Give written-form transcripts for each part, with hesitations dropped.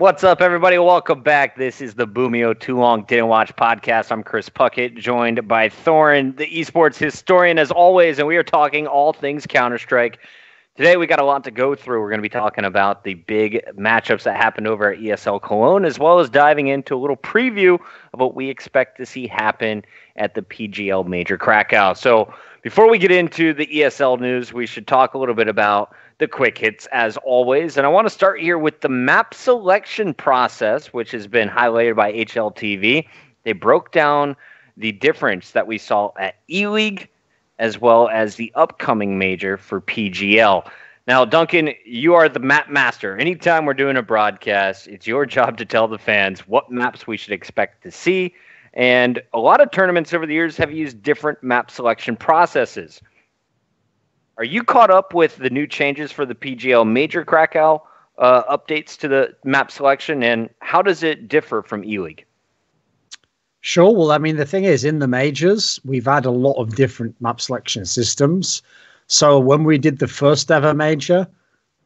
What's up, everybody? Welcome back. This is the Boomio Too Long Didn't Watch podcast. I'm Chris Puckett, joined by Thorin, the esports historian, as always, and we are talking all things Counter-Strike. Today, we got a lot to go through. We're going to be talking about the big matchups that happened over at ESL Cologne, as well as diving into a little preview of what we expect to see happen at the PGL Major Krakow. So before we get into the ESL news, we should talk a little bit about the quick hits, as always. And I want to start here with the map selection process, which has been highlighted by HLTV. They broke down the difference that we saw at E-League, as well as the upcoming major for PGL. Now, Duncan, you are the map master. Anytime we're doing a broadcast, it's your job to tell the fans what maps we should expect to see. And a lot of tournaments over the years have used different map selection processes. Are you caught up with the new changes for the PGL Major Krakow updates to the map selection, and how does it differ from E-League? Sure. Well, I mean, the thing is, in the majors, we've had a lot of different map selection systems. So when we did the first ever major,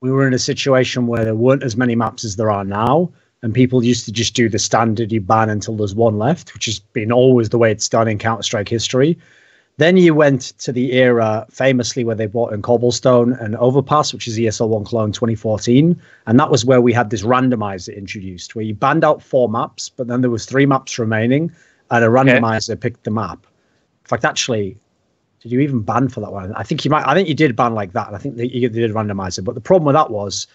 we were in a situation where there weren't as many maps as there are now. And people used to just do the standard, you ban until there's one left, which has been always the way it's done in Counter-Strike history. Then you went to the era famously where they brought in Cobblestone and Overpass, which is ESL 1 Cologne 2014. And that was where we had this randomizer introduced, where you banned out 4 maps, but then there was 3 maps remaining, and a randomizer picked the map. In fact, actually, did you even ban for that one? I think you did ban like that. I think you did randomizer. But the problem with that was,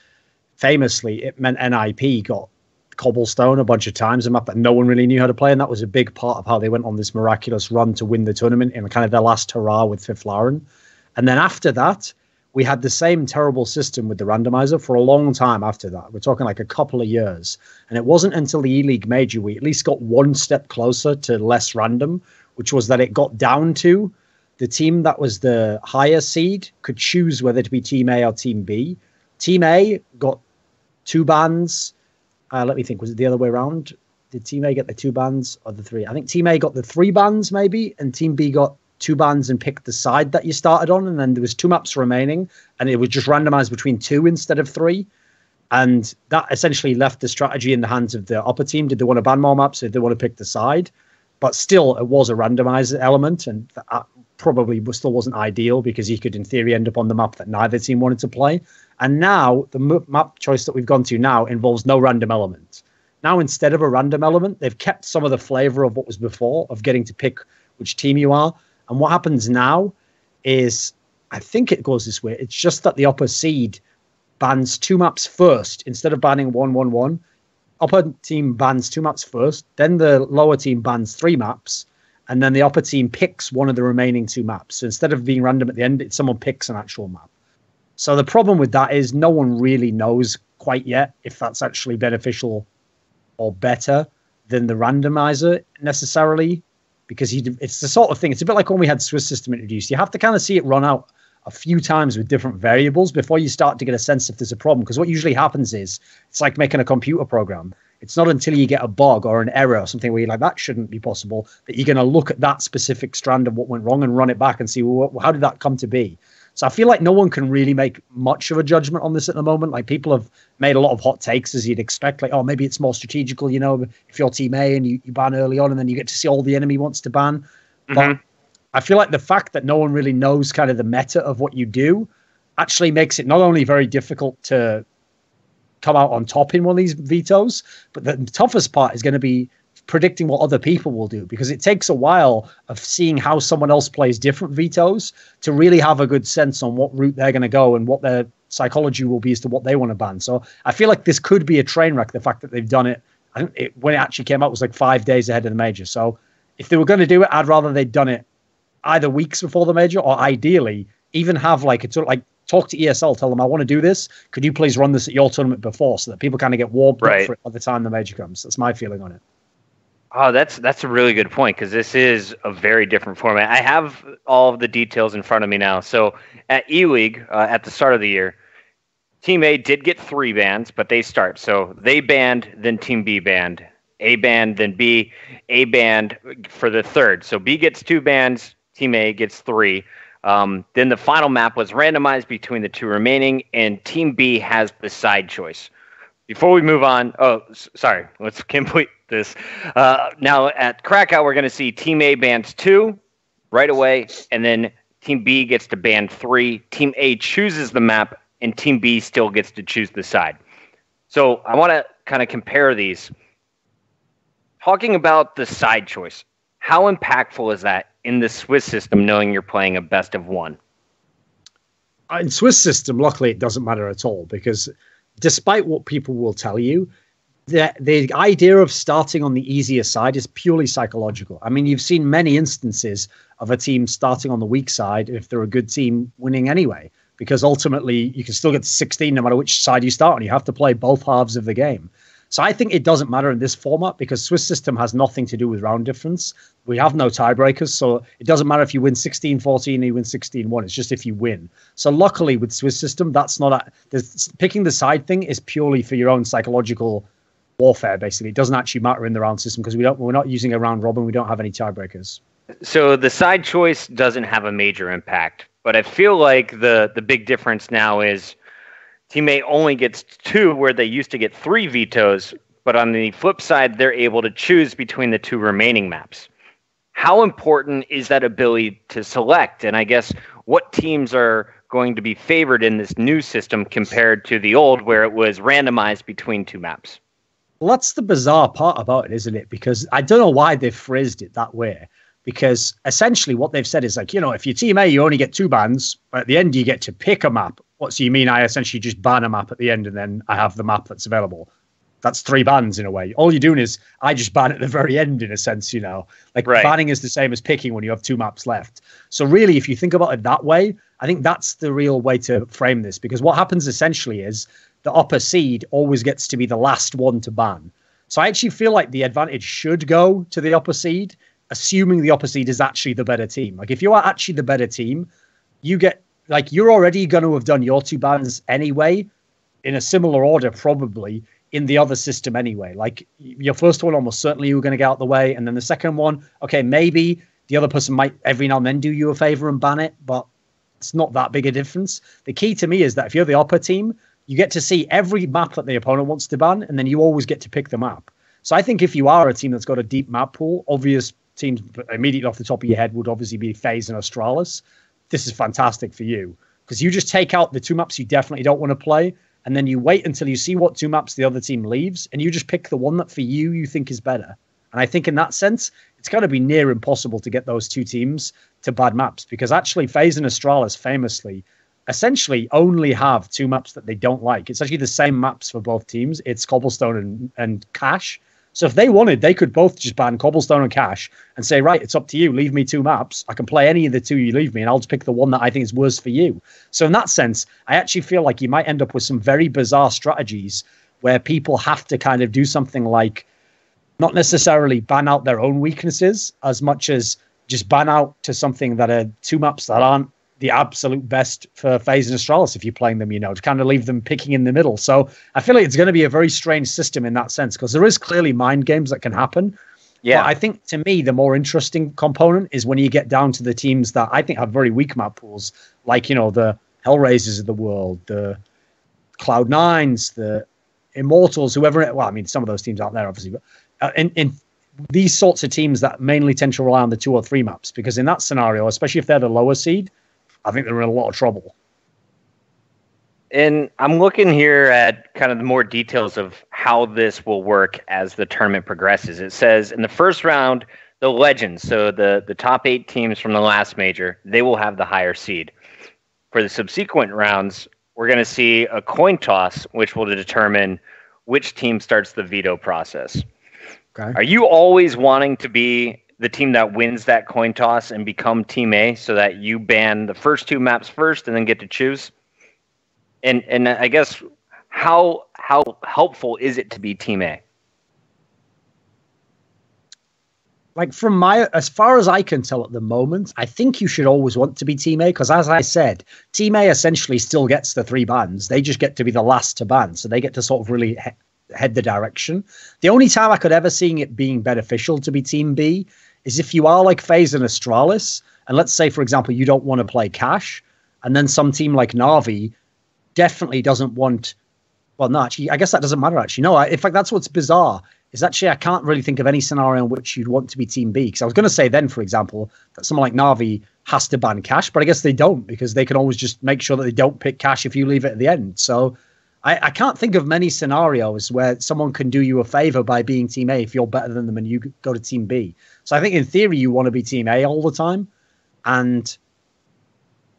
famously, it meant NIP got Cobblestone a bunch of times, a map that no one really knew how to play, and that was a big part of how they went on this miraculous run to win the tournament in kind of their last hurrah with Fifth Lauren. And then after that, we had the same terrible system with the randomizer for a long time after that. We're talking like a couple of years. And it wasn't until the E-League Major we at least got one step closer to less random, which was that it got down to the team that was the higher seed could choose whether to be Team A or Team B. Team A got 2 bans. Let me think. Was it the other way around? Did Team A get the 2 bans or the 3? I think Team A got the 3 bans maybe, and Team B got 2 bans and picked the side that you started on. And then there was 2 maps remaining, and it was just randomized between 2 instead of 3. And that essentially left the strategy in the hands of the upper team. Did they want to ban more maps? Did they want to pick the side? But still, it was a randomized element, and that probably still wasn't ideal because you could, in theory, end up on the map that neither team wanted to play. And now the map choice that we've gone to now involves no random element. Now, instead of a random element, they've kept some of the flavor of what was before, of getting to pick which team you are. And what happens now is, I think it goes this way. It's just that the upper seed bans 2 maps first instead of banning 1-1-1. Upper team bans 2 maps first, then the lower team bans 3 maps, and then the upper team picks one of the remaining 2 maps. So instead of being random at the end, someone picks an actual map. So the problem with that is no one really knows quite yet if that's actually beneficial or better than the randomizer necessarily, because it's the sort of thing. It's a bit like when we had Swiss system introduced. You have to kind of see it run out a few times with different variables before you start to get a sense if there's a problem. Because what usually happens is it's like making a computer program. It's not until you get a bug or an error or something where you're like, that shouldn't be possible, that you're going to look at that specific strand of what went wrong and run it back and see, well, how did that come to be? So I feel like no one can really make much of a judgment on this at the moment. Like, people have made a lot of hot takes, as you'd expect. Like, oh, maybe it's more strategical, if you're Team A and you ban early on and then you get to see all the enemy wants to ban. Mm-hmm. But I feel like the fact that no one really knows kind of the meta of what you do actually makes it not only very difficult to come out on top in one of these vetoes, but the toughest part is going to be predicting what other people will do, because it takes a while of seeing how someone else plays different vetoes to really have a good sense on what route they're going to go and what their psychology will be as to what they want to ban. So I feel like this could be a train wreck, the fact that they've done it. I think when it actually came out, it was like 5 days ahead of the major. So if they were going to do it, I'd rather they'd done it either weeks before the major, or ideally even have like talk to ESL, tell them, I want to do this. Could you please run this at your tournament before, so that people kind of get warmed up for it by the time the major comes? That's my feeling on it. Oh, that's a really good point, because this is a very different format. I have all of the details in front of me now. So at E-League, at the start of the year, Team A did get 3 bans, but they start. So they banned, then Team B banned. A banned, then B. A banned for the third. So B gets 2 bans, Team A gets 3. Then the final map was randomized between the 2 remaining, and Team B has the side choice. Before we move on, sorry, let's complete this. Now at Krakow, we're going to see Team A bans 2 right away, and then Team B gets to ban 3. Team A chooses the map, and Team B still gets to choose the side. So I want to kind of compare these. Talking about the side choice, how impactful is that in the Swiss system, knowing you're playing a best of 1? In Swiss system, luckily, it doesn't matter at all, because despite what people will tell you, the idea of starting on the easier side is purely psychological. I mean, you've seen many instances of a team starting on the weak side, if they're a good team, winning anyway, because ultimately you can still get to 16 no matter which side you start on. You have to play both halves of the game. So I think it doesn't matter in this format because Swiss system has nothing to do with round difference. We have no tiebreakers, so it doesn't matter if you win 16-14 or you win 16-1. It's just if you win. So luckily with Swiss system, that's not picking the side thing is purely for your own psychological warfare. Basically, it doesn't actually matter in the round system because we're not using a round robin. We don't have any tiebreakers. So the side choice doesn't have a major impact, but I feel like the big difference now is Team A only gets 2 where they used to get 3 vetoes, but on the flip side, they're able to choose between the 2 remaining maps. How important is that ability to select? And I guess what teams are going to be favored in this new system compared to the old where it was randomized between 2 maps? Well, that's the bizarre part about it, isn't it? Because I don't know why they've phrased it that way. Because essentially what they've said is like, if you're Team A, you only get 2 bans. But at the end, you get to pick a map. What, so you mean I essentially just ban a map at the end and then I have the map that's available? That's 3 bans in a way. All you're doing is I just ban at the very end in a sense, Like right. Banning is the same as picking when you have 2 maps left. So really, if you think about it that way, I think that's the real way to frame this. Because what happens essentially is the upper seed always gets to be the last one to ban. So I actually feel like the advantage should go to the upper seed, assuming the upper seed is actually the better team. Like if you are actually the better team, you get you're already going to have done your 2 bans anyway, in a similar order probably in the other system anyway. Like your first one almost certainly you were going to get out the way, and then the second one, okay, maybe the other person might every now and then do you a favor and ban it, but it's not that big a difference. The key to me is that if you're the upper team, you get to see every map that the opponent wants to ban, and then you always get to pick the map. So I think if you are a team that's got a deep map pool, obvious teams immediately off the top of your head would obviously be FaZe and Astralis. This is fantastic for you because you just take out the 2 maps you definitely don't want to play, and then you wait until you see what 2 maps the other team leaves, and you just pick the one that for you think is better. And I think in that sense, it's going to be near impossible to get those 2 teams to bad maps because actually FaZe and Astralis famously essentially only have 2 maps that they don't like. It's actually the same maps for both teams. It's Cobblestone and Cache. So if they wanted, they could both just ban Cobblestone and Cache and say, right, it's up to you. Leave me 2 maps. I can play any of the 2 you leave me, and I'll just pick the one that I think is worse for you. So in that sense, I actually feel like you might end up with some very bizarre strategies where people have to kind of do something like not necessarily ban out their own weaknesses as much as just ban out to something that are 2 maps that aren't the absolute best for FaZe and Astralis if you're playing them, to kind of leave them picking in the middle. So I feel like it's going to be a very strange system in that sense because there is clearly mind games that can happen. Yeah, but I think to me, the more interesting component is when you get down to the teams that I think have very weak map pools, like, the Hellraisers of the world, the Cloud9s, the Immortals, whoever. Well, I mean, some of those teams aren't there, obviously, but in these sorts of teams that mainly tend to rely on the 2 or 3 maps, because in that scenario, especially if they're the lower seed, I think they're in a lot of trouble. And I'm looking here at kind of the more details of how this will work as the tournament progresses. It says in the first round, the legends, so the top 8 teams from the last major, they will have the higher seed. For the subsequent rounds, we're going to see a coin toss, which will determine which team starts the veto process. Okay. Are you always wanting to be the team that wins that coin toss and become Team A so that you ban the first 2 maps first and then get to choose? And I guess how helpful is it to be Team A? Like as far as I can tell at the moment, I think you should always want to be Team A because, as I said, Team A essentially still gets the 3 bans. They just get to be the last to ban, so they get to sort of really head the direction. The only time I could ever see it being beneficial to be Team B is if you are like FaZe and Astralis, and let's say, for example, you don't want to play Cache, and then some team like Na'Vi definitely doesn't want, Well, no, actually, I guess that doesn't matter, actually. No, in fact, that's what's bizarre. Is actually, I can't really think of any scenario in which you'd want to be Team B. Because I was going to say then, for example, that someone like Na'Vi has to ban Cash, but I guess they don't, because they can always just make sure that they don't pick Cash if you leave it at the end. So I can't think of many scenarios where someone can do you a favor by being Team A if you're better than them and you go to Team B. So I think in theory, you want to be Team A all the time. And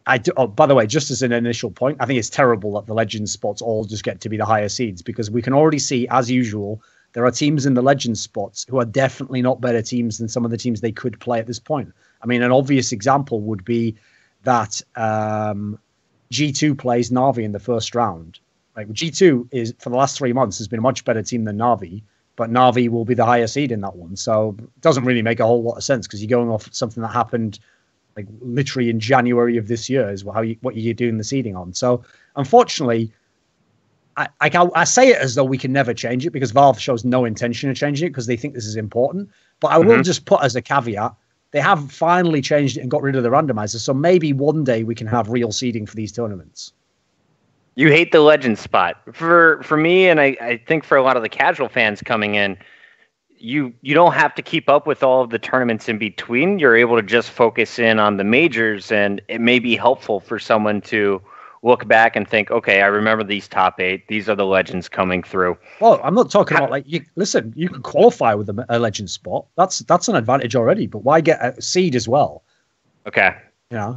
I do, oh, by the way, just as an initial point, I think it's terrible that the Legends spots all just get to be the higher seeds, because we can already see, as usual, there are teams in the Legends spots who are definitely not better teams than some of the teams they could play at this point. I mean, an obvious example would be that G2 plays Na'Vi in the first round. Like, G2 is, for the last 3 months, has been a much better team than Na'Vi, but Na'Vi will be the higher seed in that one. So it doesn't really make a whole lot of sense, because you're going off something that happened like literally in January of this year is what you're doing the seeding on. So unfortunately, I say it as though we can never change it, because Valve shows no intention of changing it because they think this is important. But I will just put as a caveat, they have finally changed it and got rid of the randomizer. So maybe one day we can have real seeding for these tournaments. You hate the Legend spot. For me, and I think for a lot of the casual fans coming in, you don't have to keep up with all of the tournaments in between. You're able to just focus in on the majors, and it may be helpful for someone to look back and think, okay, I remember these top 8. These are the Legends coming through. Well, I'm not talking about like, listen, you can qualify with a Legend spot. That's an advantage already, but why get a seed as well? Okay. You know?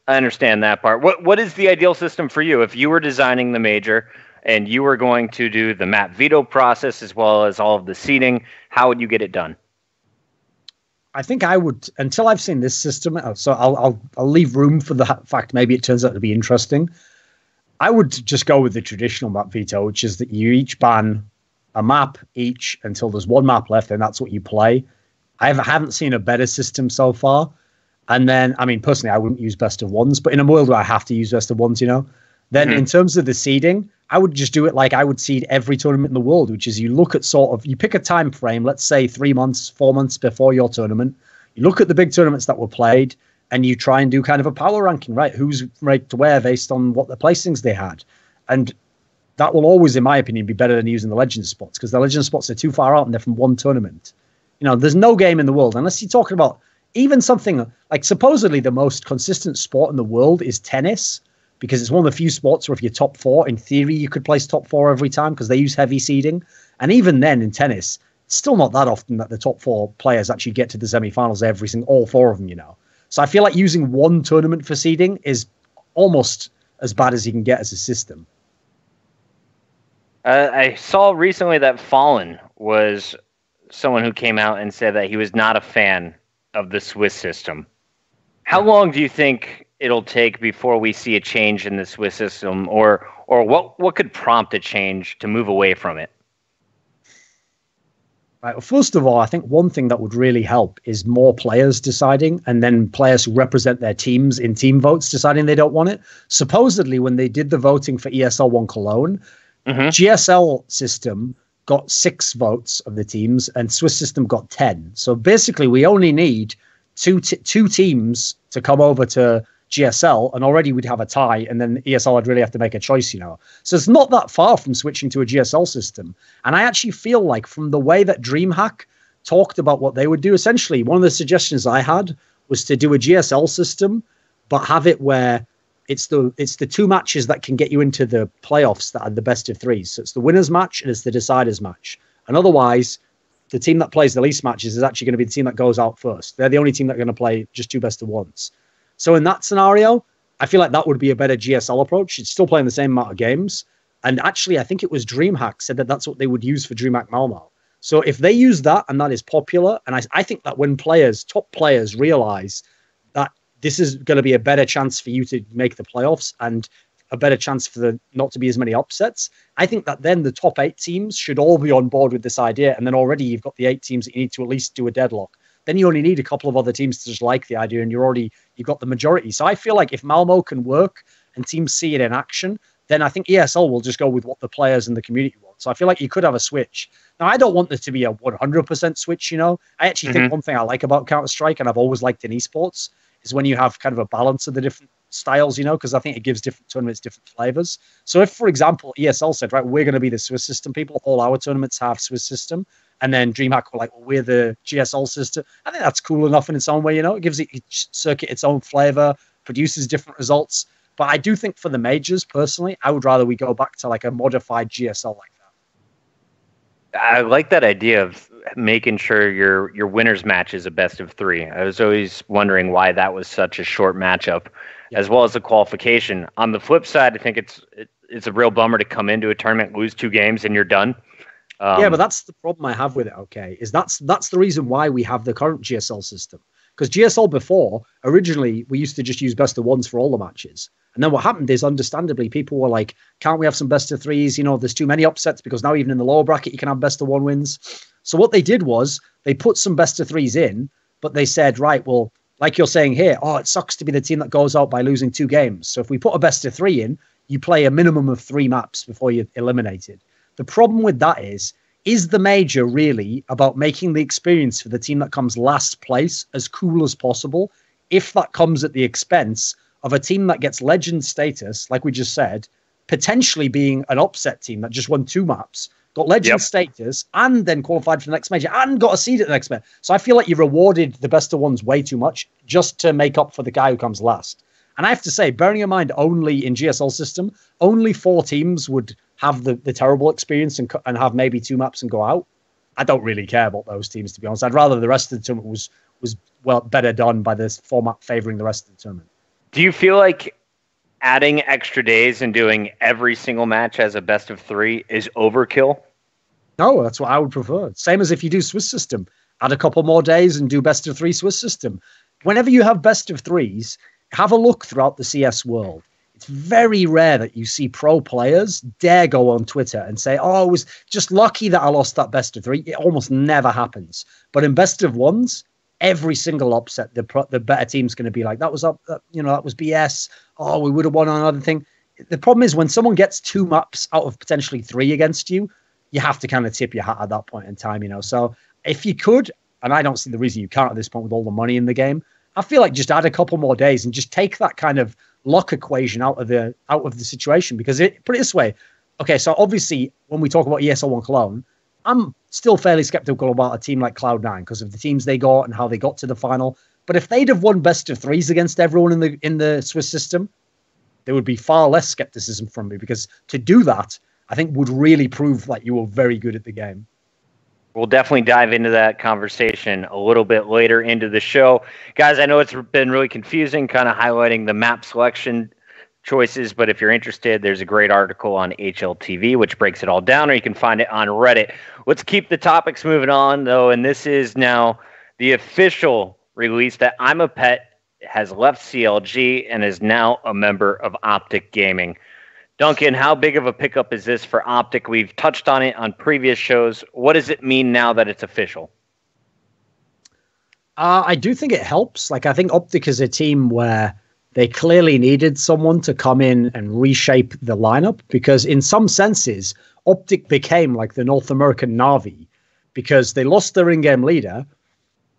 I understand that part. What is the ideal system for you? If you were designing the major and you were going to do the map veto process as well as all of the seeding, how would you get it done? I think I would, until I've seen this system, so I'll leave room for the fact maybe it turns out to be interesting. I would just go with the traditional map veto, which is that you each ban a map each until there's one map left, and that's what you play. I haven't seen a better system so far. And then, I mean, personally, I wouldn't use best of ones, but in a world where I have to use best of ones, then in terms of the seeding, I would just do it like I would seed every tournament in the world, which is you look at you pick a time frame, let's say 3 months, 4 months before your tournament. You look at the big tournaments that were played and you try and do kind of a power ranking, right? Who's ranked where based on what the placings they had. And that will always, in my opinion, be better than using the Legend spots, because the Legend spots are too far out and they're from one tournament. There's no game in the world, unless you're talking about even something like supposedly the most consistent sport in the world is tennis, because it's one of the few sports where if you're top 4, in theory, you could place top 4 every time because they use heavy seeding. And even then in tennis, it's still not that often that the top 4 players actually get to the semifinals all 4 of them, So I feel like using one tournament for seeding is almost as bad as you can get as a system. I saw recently that Fallen was someone who came out and said that he was not a fan of the Swiss system. How long do you think it'll take before we see a change in the Swiss system, or what could prompt a change to move away from it? Right, well, first of all, I think one thing that would really help is more players deciding, and then players who represent their teams in team votes deciding they don't want it. Supposedly, when they did the voting for ESL 1 Cologne, GSL system got 6 votes of the teams, and Swiss system got 10. So basically, we only need two teams to come over to GSL, and already we'd have a tie, and then ESL would really have to make a choice, So it's not that far from switching to a GSL system. And I actually feel like from the way that DreamHack talked about what they would do, essentially, one of the suggestions I had was to do a GSL system, but have it where it's the 2 matches that can get you into the playoffs that are the best of 3s. So it's the winners match and it's the deciders match. And otherwise, the team that plays the least matches is actually going to be the team that goes out first. They're the only team that are going to play just 2 best of 1s. So in that scenario, I feel like that would be a better GSL approach. It's still playing the same amount of games. And actually, I think it was DreamHack said that that's what they would use for DreamHack Malmo. So if they use that and that is popular, and I think that when top players realize that this is going to be a better chance for you to make the playoffs and a better chance for there not to be as many upsets, I think that then the top 8 teams should all be on board with this idea. And then already you've got the 8 teams that you need to at least do a deadlock. Then you only need a couple of other teams to just like the idea, and you've got the majority. So I feel like if Malmo can work and teams see it in action, then I think ESL will just go with what the players and the community want. So I feel like you could have a switch. Now, I don't want this to be a 100% switch, I actually think one thing I like about Counter-Strike, and I've always liked in esports, is when you have kind of a balance of the different styles, because I think it gives different tournaments different flavors. So if, for example, ESL said, right, we're going to be the Swiss system people, all our tournaments have Swiss system, and then DreamHack were like, well, we're the GSL system. I think that's cool enough in its own way, It gives each circuit its own flavor, produces different results. But I do think for the majors, personally, I would rather we go back to like a modified GSL like that. I like that idea of making sure your winners match is a best of 3. I was always wondering why that was such a short matchup, as well as the qualification. On the flip side, I think it's a real bummer to come into a tournament, lose 2 games, and you're done. But that's the problem I have with it, okay, is that's the reason why we have the current GSL system. Because GSL before, originally, we used to just use best of 1s for all the matches. And then what happened is, understandably, people were like, can't we have some best of 3s? There's too many upsets because now even in the lower bracket, you can have best of 1 wins. So what they did was they put some best of 3s in, but they said, right, well, like you're saying here, it sucks to be the team that goes out by losing 2 games. So if we put a best of 3 in, you play a minimum of 3 maps before you're eliminated. The problem with that is the major really about making the experience for the team that comes last place as cool as possible, if that comes at the expense of a team that gets legend status, like we just said, potentially being an upset team that just won 2 maps, got legend status, and then qualified for the next major, and got a seed at the next major. So I feel like you've rewarded the best of 1s way too much just to make up for the guy who comes last. And I have to say, bearing in mind, only in GSL system, only 4 teams would have the terrible experience and have maybe 2 maps and go out. I don't really care about those teams, to be honest. I'd rather the rest of the tournament was better done by this format favoring the rest of the tournament. Do you feel like adding extra days and doing every single match as a best of 3 is overkill? No, that's what I would prefer. Same as if you do Swiss system. Add a couple more days and do best of 3 Swiss system. Whenever you have best of 3s, have a look throughout the CS world. It's very rare that you see pro players dare go on Twitter and say, I was just lucky that I lost that best of 3. It almost never happens. But in best of 1s, every single upset, the better team's going to be like, that was that was BS. We would have won on another thing. The problem is when someone gets 2 maps out of potentially 3 against you, you have to kind of tip your hat at that point in time, So if you could, and I don't see the reason you can't at this point with all the money in the game, I feel like just add a couple more days and just take that kind of luck equation out of the situation. Because put it this way, okay, so obviously when we talk about ESL One Cologne, I'm still fairly skeptical about a team like Cloud9 because of the teams they got and how they got to the final. But if they'd have won best of 3s against everyone in the Swiss system, there would be far less skepticism from me, because to do that, I think would really prove like you were very good at the game. We'll definitely dive into that conversation a little bit later into the show. Guys, I know it's been really confusing, kind of highlighting the map selection choices, but if you're interested, there's a great article on HLTV, which breaks it all down, or you can find it on Reddit. Let's keep the topics moving on, though, and this is now the official release that I'm a Pet has left CLG and is now a member of Optic Gaming. Duncan, how big of a pickup is this for Optic? We've touched on it on previous shows. What does it mean now that it's official? I do think it helps. Like, I think Optic is a team where they clearly needed someone to come in and reshape the lineup, because in some senses, Optic became like the North American Na'Vi, because they lost their in-game leader.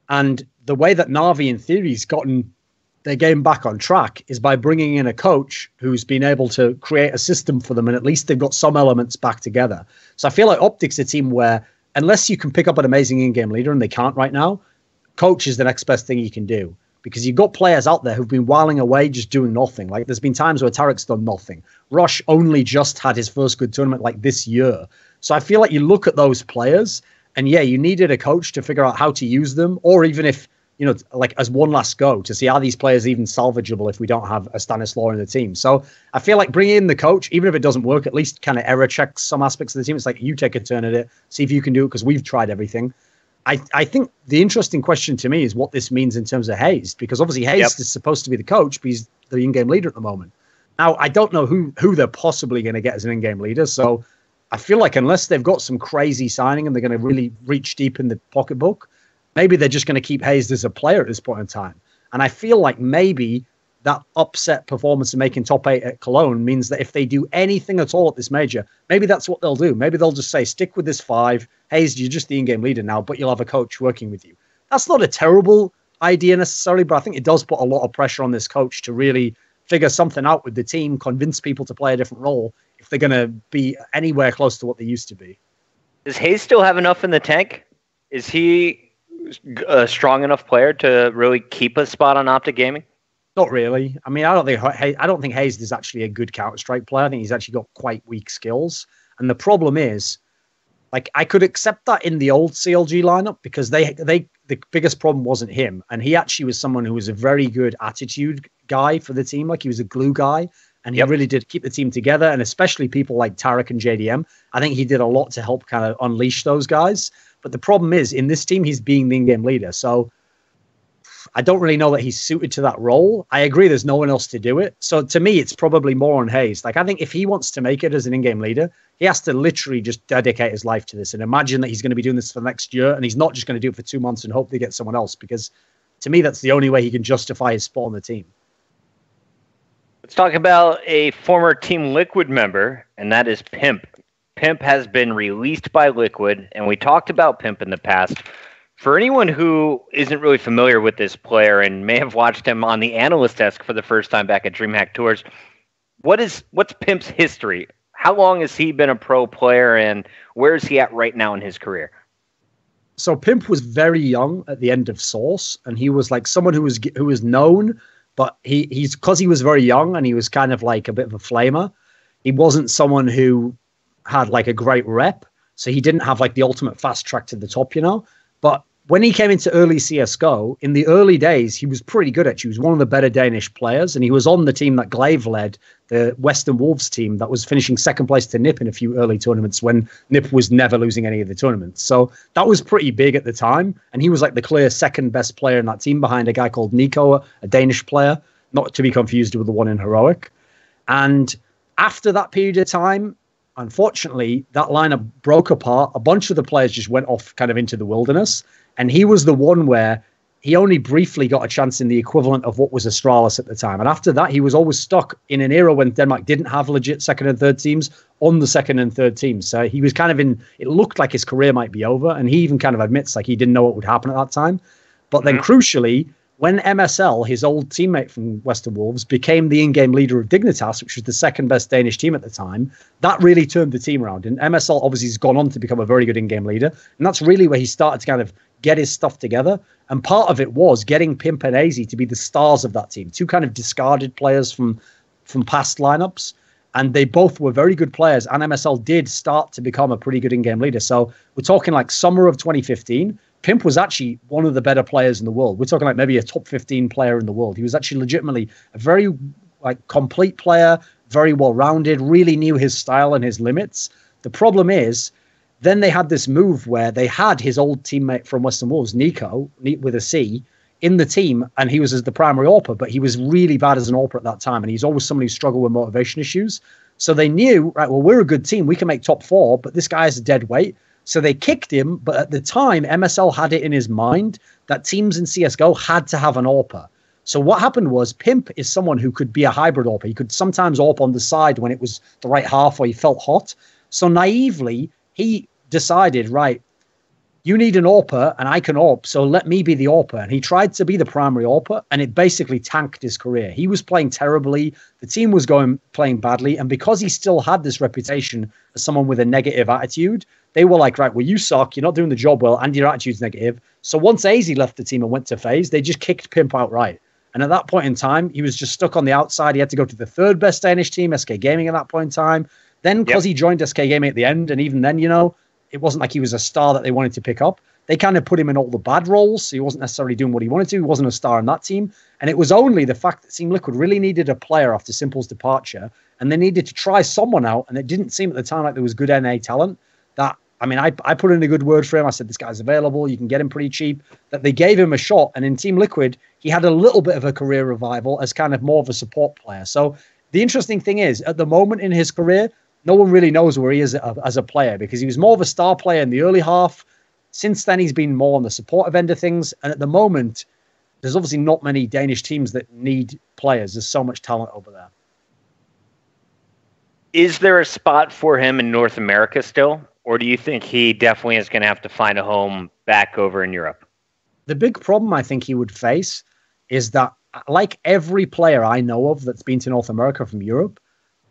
And the way that Na'Vi, in theory, has gotten their game back on track is by bringing in a coach who's been able to create a system for them, and at least they've got some elements back together. So I feel like Optic's a team where, unless you can pick up an amazing in-game leader, and they can't right now, coach is the next best thing you can do, because you've got players out there who've been whiling away just doing nothing. Like, there's been times where Tarek's done nothing. Rush only just had his first good tournament like this year. So I feel like you look at those players and you needed a coach to figure out how to use them, or even if, like as one last go to see are these players even salvageable if we don't have a Stanislaw in the team. So I feel like bringing in the coach, even if it doesn't work, at least kind of error checks some aspects of the team. It's like, you take a turn at it, see if you can do it, because we've tried everything. I think the interesting question to me is what this means in terms of Hayes, because obviously Hayes is supposed to be the coach, but he's the in-game leader at the moment. Now, I don't know who they're possibly going to get as an in-game leader, so I feel like unless they've got some crazy signing and they're going to really reach deep in the pocketbook, maybe they're just going to keep Hayes as a player at this point in time. And I feel like maybe that upset performance of making top 8 at Cologne means that if they do anything at all at this major, maybe that's what they'll do. Maybe they'll just say, stick with this 5. Hayes, you're just the in-game leader now, but you'll have a coach working with you. That's not a terrible idea necessarily, but I think it does put a lot of pressure on this coach to really figure something out with the team, convince people to play a different role if they're going to be anywhere close to what they used to be. Does Hayes still have enough in the tank? Is he a strong enough player to really keep a spot on Optic Gaming? Not really. I mean, I don't think Hayes is actually a good Counter-Strike player. I think he's actually got quite weak skills. And the problem is, like, I could accept that in the old CLG lineup because the biggest problem wasn't him. And he actually was someone who was a very good attitude guy for the team. Like, he was a glue guy. And he really did keep the team together. And especially people like Tarek and JDM. I think he did a lot to help kind of unleash those guys. But the problem is, in this team, he's being the in-game leader. So I don't really know that he's suited to that role. I agree there's no one else to do it. So to me, it's probably more on Hayes. Like, I think if he wants to make it as an in-game leader, he has to literally just dedicate his life to this and imagine that he's going to be doing this for the next year. And he's not just going to do it for 2 months and hope they get someone else. Because to me, that's the only way he can justify his spot on the team. Let's talk about a former Team Liquid member, and that is Pimp. Pimp has been released by Liquid, and we talked about Pimp in the past. For anyone who isn't really familiar with this player and may have watched him on the Analyst desk for the first time back at DreamHack Tours, what's Pimp's history? How long has he been a pro player, and where is he at right now in his career? So Pimp was very young at the end of Source, and he was like someone who was known. But he's because he was very young and he was kind of like a bit of a flamer. He wasn't someone who had like a great rep. So he didn't have like the ultimate fast track to the top, you know. But when he came into early CSGO, in the early days, he was pretty good at it. He was one of the better Danish players. And he was on the team that Glaive led, the Western Wolves team that was finishing second place to Nip in a few early tournaments when Nip was never losing any of the tournaments. So that was pretty big at the time. And he was like the clear second best player in that team behind a guy called Nico, a Danish player, not to be confused with the one in Heroic. And after that period of time, unfortunately, that lineup broke apart. A bunch of the players just went off kind of into the wilderness. And he was the one where he only briefly got a chance in the equivalent of what was Astralis at the time. And after that, he was always stuck in an era when Denmark didn't have legit second and third teams on the second and third teams. So he was kind of it looked like his career might be over. And he even kind of admits like he didn't know what would happen at that time. But then crucially, when MSL, his old teammate from Western Wolves, became the in-game leader of Dignitas, which was the second best Danish team at the time, that really turned the team around. And MSL obviously has gone on to become a very good in-game leader. And that's really where he started to kind of get his stuff together. And part of it was getting Pimp and AZ to be the stars of that team, two kind of discarded players from past lineups. And they both were very good players. And MSL did start to become a pretty good in-game leader. So we're talking like summer of 2015. Pimp was actually one of the better players in the world. We're talking like maybe a top 15 player in the world. He was actually legitimately a very like complete player, very well-rounded, really knew his style and his limits. The problem is, then they had this move where they had his old teammate from Western Wolves, Nico, with a C, in the team, and he was as the primary AWPer, but he was really bad as an AWPer at that time, and he's always somebody who struggled with motivation issues. So they knew, right, well, we're a good team. We can make top 4, but this guy is a dead weight. So they kicked him, but at the time, MSL had it in his mind that teams in CSGO had to have an AWPer. So what happened was Pimp is someone who could be a hybrid AWPer. He could sometimes AWP on the side when it was the right half or he felt hot. So naively, he decided, right, you need an AWPer and I can AWP, so let me be the AWPer. And he tried to be the primary AWPer, and it basically tanked his career. He was playing terribly. The team was playing badly. And because he still had this reputation as someone with a negative attitude, they were like, right, well, you suck. You're not doing the job well, and your attitude's negative. So once AZ left the team and went to FaZe, they just kicked Pimp outright. And at that point in time, he was just stuck on the outside. He had to go to the third best Danish team, SK Gaming, at that point in time. Then because he joined SK Gaming at the end, and even then, you know, it wasn't like he was a star that they wanted to pick up. They kind of put him in all the bad roles, so he wasn't necessarily doing what he wanted to. He wasn't a star in that team. And it was only the fact that Team Liquid really needed a player after Simple's departure, and they needed to try someone out, and it didn't seem at the time like there was good NA talent. That, I mean, I put in a good word for him. I said, this guy's available. You can get him pretty cheap. That they gave him a shot, and in Team Liquid, he had a little bit of a career revival as kind of more of a support player. So the interesting thing is, at the moment in his career, no one really knows where he is as a player, because he was more of a star player in the early half. Since then, he's been more on the supportive end of things. And at the moment, there's obviously not many Danish teams that need players. There's so much talent over there. Is there a spot for him in North America still? Or do you think he definitely is going to have to find a home back over in Europe? The big problem I think he would face is that like every player I know of that's been to North America from Europe,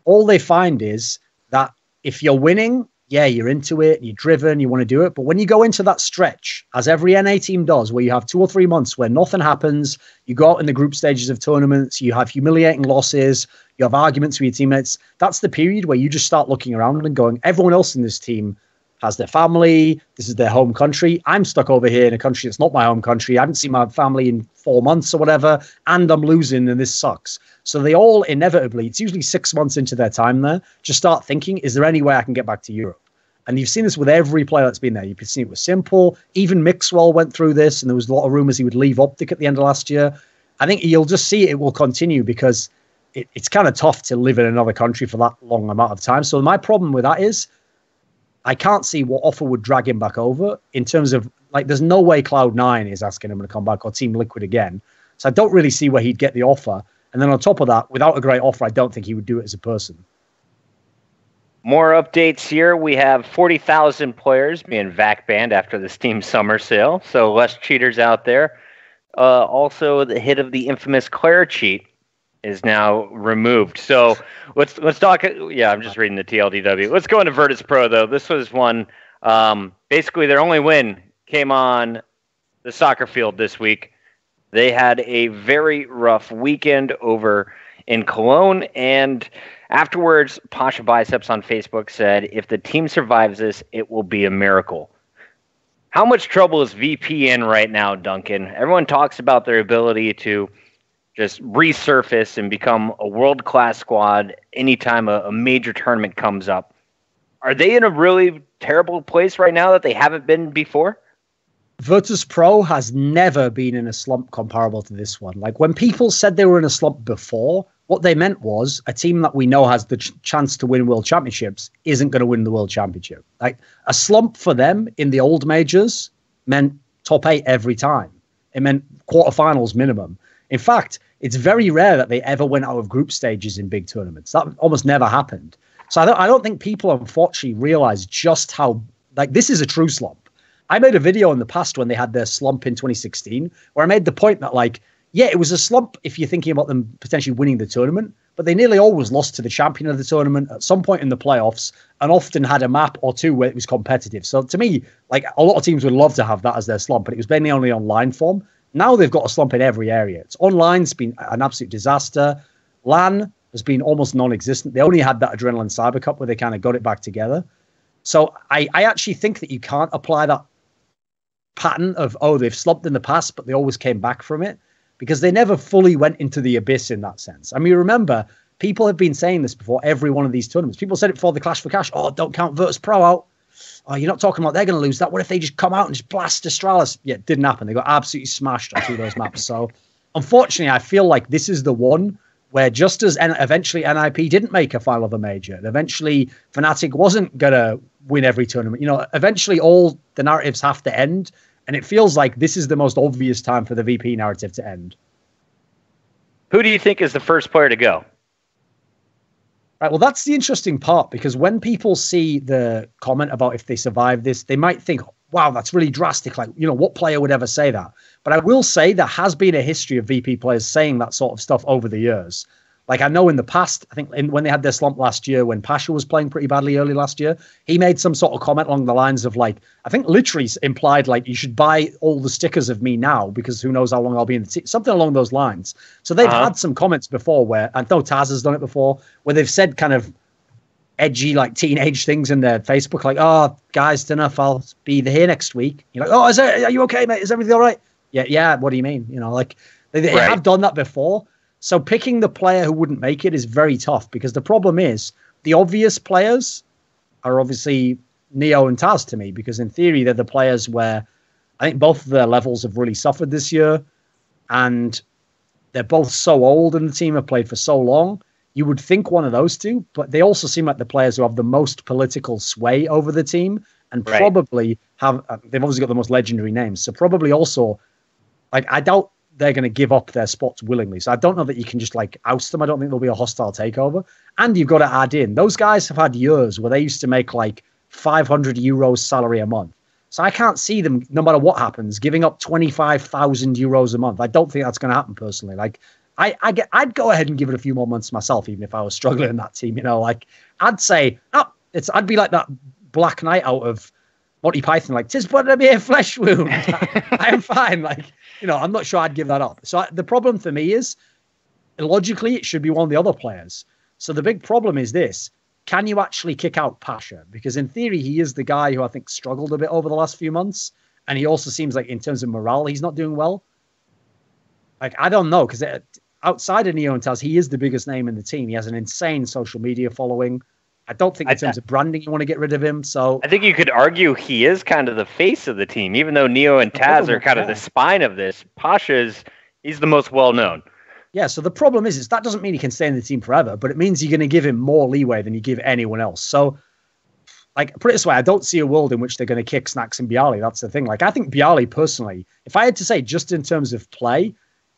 all they find is that if you're winning, yeah, you're into it, you're driven, you want to do it. But when you go into that stretch, as every NA team does, where you have 2 or 3 months where nothing happens, you go out in the group stages of tournaments, you have humiliating losses, you have arguments with your teammates. That's the period where you just start looking around and going, everyone else in this team has their family. This is their home country. I'm stuck over here in a country that's not my home country. I haven't seen my family in 4 months or whatever, and I'm losing, and this sucks. So they all inevitably, it's usually 6 months into their time there, just start thinking, is there any way I can get back to Europe? And you've seen this with every player that's been there. You've seen it with Simple. Even Mixwell went through this, and there was a lot of rumors he would leave Optic at the end of last year. I think you'll just see it will continue because it's kind of tough to live in another country for that long amount of time. So my problem with that is I can't see what offer would drag him back over in terms of, like, there's no way Cloud9 is asking him to come back or Team Liquid again. So I don't really see where he'd get the offer. And then on top of that, without a great offer, I don't think he would do it as a person. More updates here. We have 40,000 players being vac banned after the Steam Summer Sale, so less cheaters out there. Also, the hit of the infamous Claire cheat is now removed. So let's talk. Yeah, I'm just reading the TLDW. Let's go into Virtus Pro, though. This was one. Basically, their only win came on the soccer field this week. They had a very rough weekend over in Cologne, and afterwards, Pasha Biceps on Facebook said, if the team survives this, it will be a miracle. How much trouble is VP in right now, Duncan? Everyone talks about their ability to just resurface and become a world-class squad anytime a major tournament comes up. Are they in a really terrible place right now that they haven't been before? Virtus Pro has never been in a slump comparable to this one. Like, when people said they were in a slump before, what they meant was a team that we know has the chance to win world championships isn't going to win the world championship. Like, a slump for them in the old majors meant top 8 every time. It meant quarterfinals minimum. In fact, it's very rare that they ever went out of group stages in big tournaments. That almost never happened. So I don't think people unfortunately realize just how, like, this is a true slump. I made a video in the past when they had their slump in 2016 where I made the point that, like, yeah, it was a slump if you're thinking about them potentially winning the tournament, but they nearly always lost to the champion of the tournament at some point in the playoffs and often had a map or two where it was competitive. So to me, like, a lot of teams would love to have that as their slump, but it was mainly only online form. Now they've got a slump in every area. It's online's been an absolute disaster. LAN has been almost non-existent. They only had that Adrenaline Cyber Cup where they kind of got it back together. So I actually think that you can't apply that pattern of, oh, they've slumped in the past, but they always came back from it, because they never fully went into the abyss in that sense. I mean, remember, people have been saying this before every one of these tournaments. People said it before the Clash for Cash. Oh, don't count Virtus Pro out. Oh, you're not talking about they're going to lose that. What if they just come out and just blast Astralis? Yeah, it didn't happen. They got absolutely smashed on 2 of those maps. So, unfortunately, I feel like this is the one where, just as eventually NIP didn't make a final of a major, and eventually Fnatic wasn't going to win every tournament, you know, eventually all the narratives have to end. And it feels like this is the most obvious time for the VP narrative to end. Who do you think is the first player to go? Right, well, that's the interesting part, because when people see the comment about if they survive this, they might think, wow, that's really drastic. Like, you know, what player would ever say that? But I will say there has been a history of VP players saying that sort of stuff over the years. Like, I know in the past, I think when they had their slump last year, when Pasha was playing pretty badly early last year, he made some sort of comment along the lines of, like, I think literally implied, like, you should buy all the stickers of me now because who knows how long I'll be in the team. Something along those lines. So they've had some comments before where, I know Taz has done it before, where they've said kind of edgy, like, teenage things in their Facebook, like, oh, guys, don't know if I'll be here next week. You're like, oh, are you okay, mate? Is everything all right? Yeah, what do you mean? You know, like, they have done that before. So picking the player who wouldn't make it is very tough, because the problem is the obvious players are obviously Neo and Taz to me, because in theory they're the players where I think both of their levels have really suffered this year, and they're both so old in the team, have played for so long. You would think one of those two, but they also seem like the players who have the most political sway over the team, and probably have, they've obviously got the most legendary names. So probably also, like, I doubt they're going to give up their spots willingly. So I don't know that you can just, like, oust them. I don't think there'll be a hostile takeover. And you've got to add in, those guys have had years where they used to make like €500 salary a month. So I can't see them, no matter what happens, giving up 25,000 euros a month. I don't think that's going to happen personally. Like, I'd go ahead and give it a few more months myself, even if I was struggling in that team. You know, like I'd say, I'd be like that Black Knight out of Monty Python, like, 'tis but to be a flesh wound. I'm fine. Like, you know, I'm not sure I'd give that up. So the problem for me is, logically, it should be one of the other players. So the big problem is this. Can you actually kick out Pasha? Because in theory, he is the guy who I think struggled a bit over the last few months. And he also seems like in terms of morale, he's not doing well. Like, I don't know, because outside of Neo and Taz, he is the biggest name in the team. He has an insane social media following. I don't think in terms of branding, you want to get rid of him. So I think you could argue he is kind of the face of the team, even though Neo and Taz are kind of the spine of this. He's the most well-known. Yeah, so the problem is that doesn't mean he can stay in the team forever, but it means you're going to give him more leeway than you give anyone else. So, like, put it this way, I don't see a world in which they're going to kick Snacks and Bialy. That's the thing. Like, I think Bialy, personally, if I had to say just in terms of play,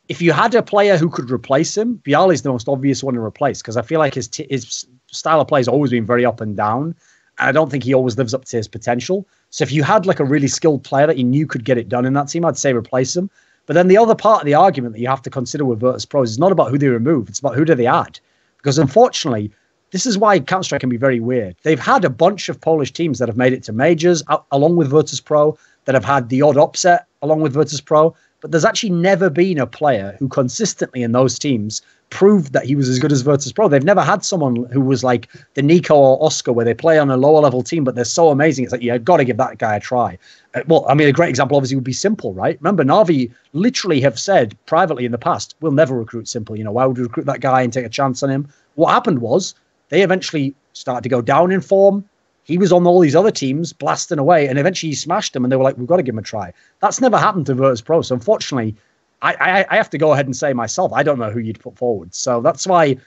if you had a player who could replace him, Bialy's the most obvious one to replace, because I feel like his style of play has always been very up and down, and I don't think he always lives up to his potential. So if you had, like, a really skilled player that you knew could get it done in that team, I'd say replace him. But then the other part of the argument that you have to consider with Virtus Pros is not about who they remove, it's about who do they add. Because unfortunately, this is why Counter-Strike can be very weird. They've had a bunch of Polish teams that have made it to majors along with Virtus Pro, that have had the odd upset along with Virtus Pro, but there's actually never been a player who consistently in those teams proved that he was as good as Virtus Pro. They've never had someone who was like the Nico or Oscar, where they play on a lower level team, but they're so amazing. It's like, you've got to give that guy a try. Well, I mean, a great example obviously would be Simple, right? Remember, Na'Vi literally have said privately in the past, we'll never recruit Simple. You know, why would we recruit that guy and take a chance on him? What happened was they eventually started to go down in form. He was on all these other teams blasting away, and eventually he smashed them, and they were like, we've got to give him a try. That's never happened to Virtus Pro. So unfortunately, I have to go ahead and say myself, I don't know who you'd put forward. So that's why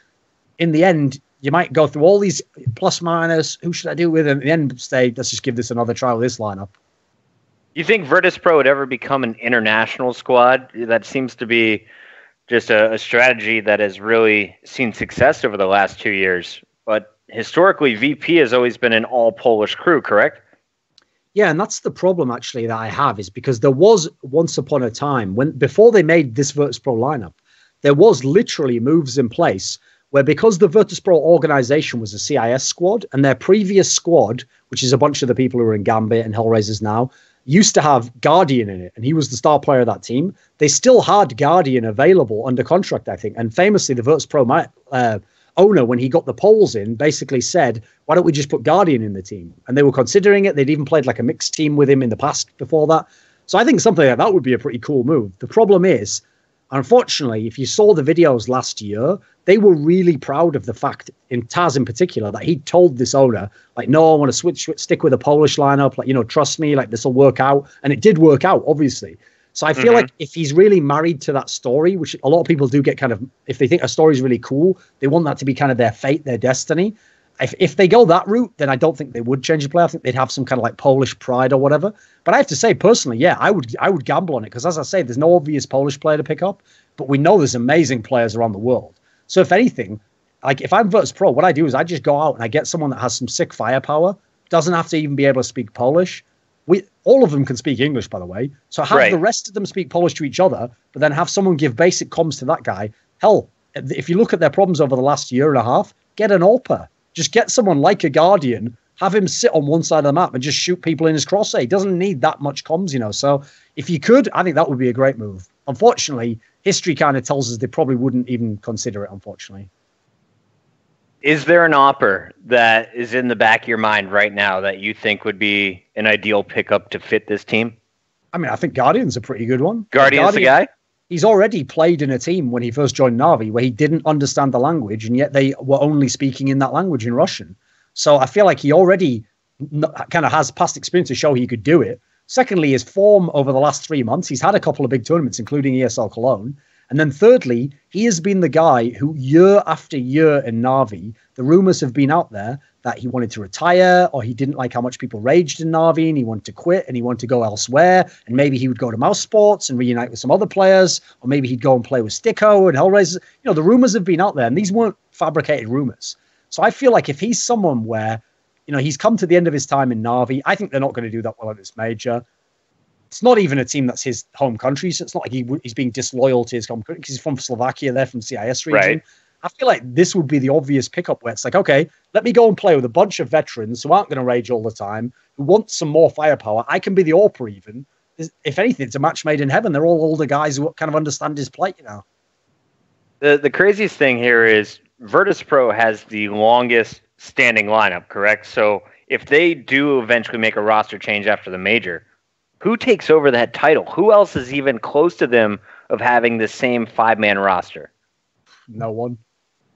in the end, you might go through all these plus minus, who should I do with? And at the end say, let's just give this another try with this lineup. You think Virtus Pro would ever become an international squad? That seems to be just a strategy that has really seen success over the last 2 years. But historically, VP has always been an all-Polish crew, correct? Yeah, and that's the problem actually that I have, is because there was once upon a time before they made this Virtus Pro lineup, there was literally moves in place where, because the Virtus Pro organization was a CIS squad, and their previous squad, which is a bunch of the people who are in Gambit and Hellraisers now, used to have Guardian in it, and he was the star player of that team. They still had Guardian available under contract, I think. And famously, the Virtus Pro owner, when he got the polls in, basically said, why don't we just put Guardian in the team? And they were considering it. They'd even played like a mixed team with him in the past before that. So I think something like that would be a pretty cool move. The problem is, unfortunately, if you saw the videos last year, they were really proud of the fact, in Taz in particular, that he told this owner, like, no, I want to stick with a Polish lineup. Like, you know, trust me, like, this will work out. And it did work out, obviously. So I feel like if he's really married to that story, which a lot of people do get kind of, if they think a story is really cool, they want that to be kind of their fate, their destiny. If they go that route, then I don't think they would change the play. I think they'd have some kind of like Polish pride or whatever. But I have to say, personally, yeah, I would gamble on it, because, as I say, there's no obvious Polish player to pick up, but we know there's amazing players around the world. So if anything, like, if I'm Virtus Pro, what I do is I just go out and I get someone that has some sick firepower, doesn't have to even be able to speak Polish. All of them can speak English, by the way. So have the rest of them speak Polish to each other, but then have someone give basic comms to that guy. Hell, if you look at their problems over the last year and a half, get an AWPer. Just get someone like a Guardian, have him sit on one side of the map and just shoot people in his crosshair. He doesn't need that much comms, you know. So if you could, I think that would be a great move. Unfortunately, history kind of tells us they probably wouldn't even consider it, unfortunately. Is there an AWPer that is in the back of your mind right now that you think would be an ideal pickup to fit this team? I mean, I think Guardian's a pretty good one. Guardian's the guy? He's already played in a team when he first joined Na'Vi where he didn't understand the language, and yet they were only speaking in that language in Russian. So I feel like he already kind of has past experience to show he could do it. Secondly, his form over the last 3 months, he's had a couple of big tournaments, including ESL Cologne. And then thirdly, he has been the guy who year after year in Na'Vi, the rumors have been out there that he wanted to retire, or he didn't like how much people raged in Na'Vi and he wanted to quit and he wanted to go elsewhere. And maybe he would go to Mouse Sports and reunite with some other players, or maybe he'd go and play with Sticko and Hellraisers. You know, the rumors have been out there, and these weren't fabricated rumors. So I feel like if he's someone where he's come to the end of his time in Na'Vi. I think they're not going to do that well at this major. It's not even a team that's his home country, so it's not like he's being disloyal to his home country because he's from Slovakia. They're from CIS region. Right. I feel like this would be the obvious pickup where it's like, okay, let me go and play with a bunch of veterans who aren't going to rage all the time, who want some more firepower. I can be the AWPer even. If anything, it's a match made in heaven. They're all older guys who kind of understand his play, The craziest thing here is Virtus Pro has the longest standing lineup, correct? So if they do eventually make a roster change after the major, who takes over that title? Who else is even close to them of having the same 5-man roster? No one.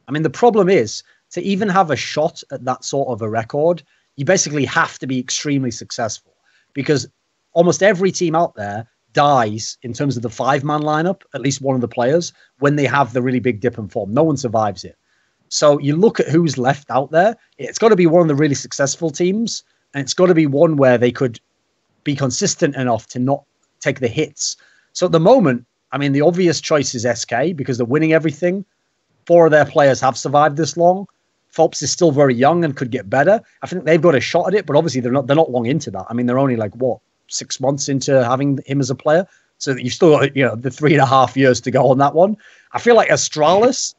I mean, the problem is, to even have a shot at that sort of a record, you basically have to be extremely successful because almost every team out there dies in terms of the 5-man lineup, at least one of the players, when they have the really big dip in form. No one survives it. So you look at who's left out there, it's got to be one of the really successful teams, and it's got to be one where they could be consistent enough to not take the hits. So at the moment, I mean, the obvious choice is SK because they're winning everything. 4 of their players have survived this long. Phelps is still very young and could get better. I think they've got a shot at it, but obviously they're not long into that. I mean, they're only 6 months into having him as a player. So that you've still got, the 3.5 years to go on that one. I feel like Astralis,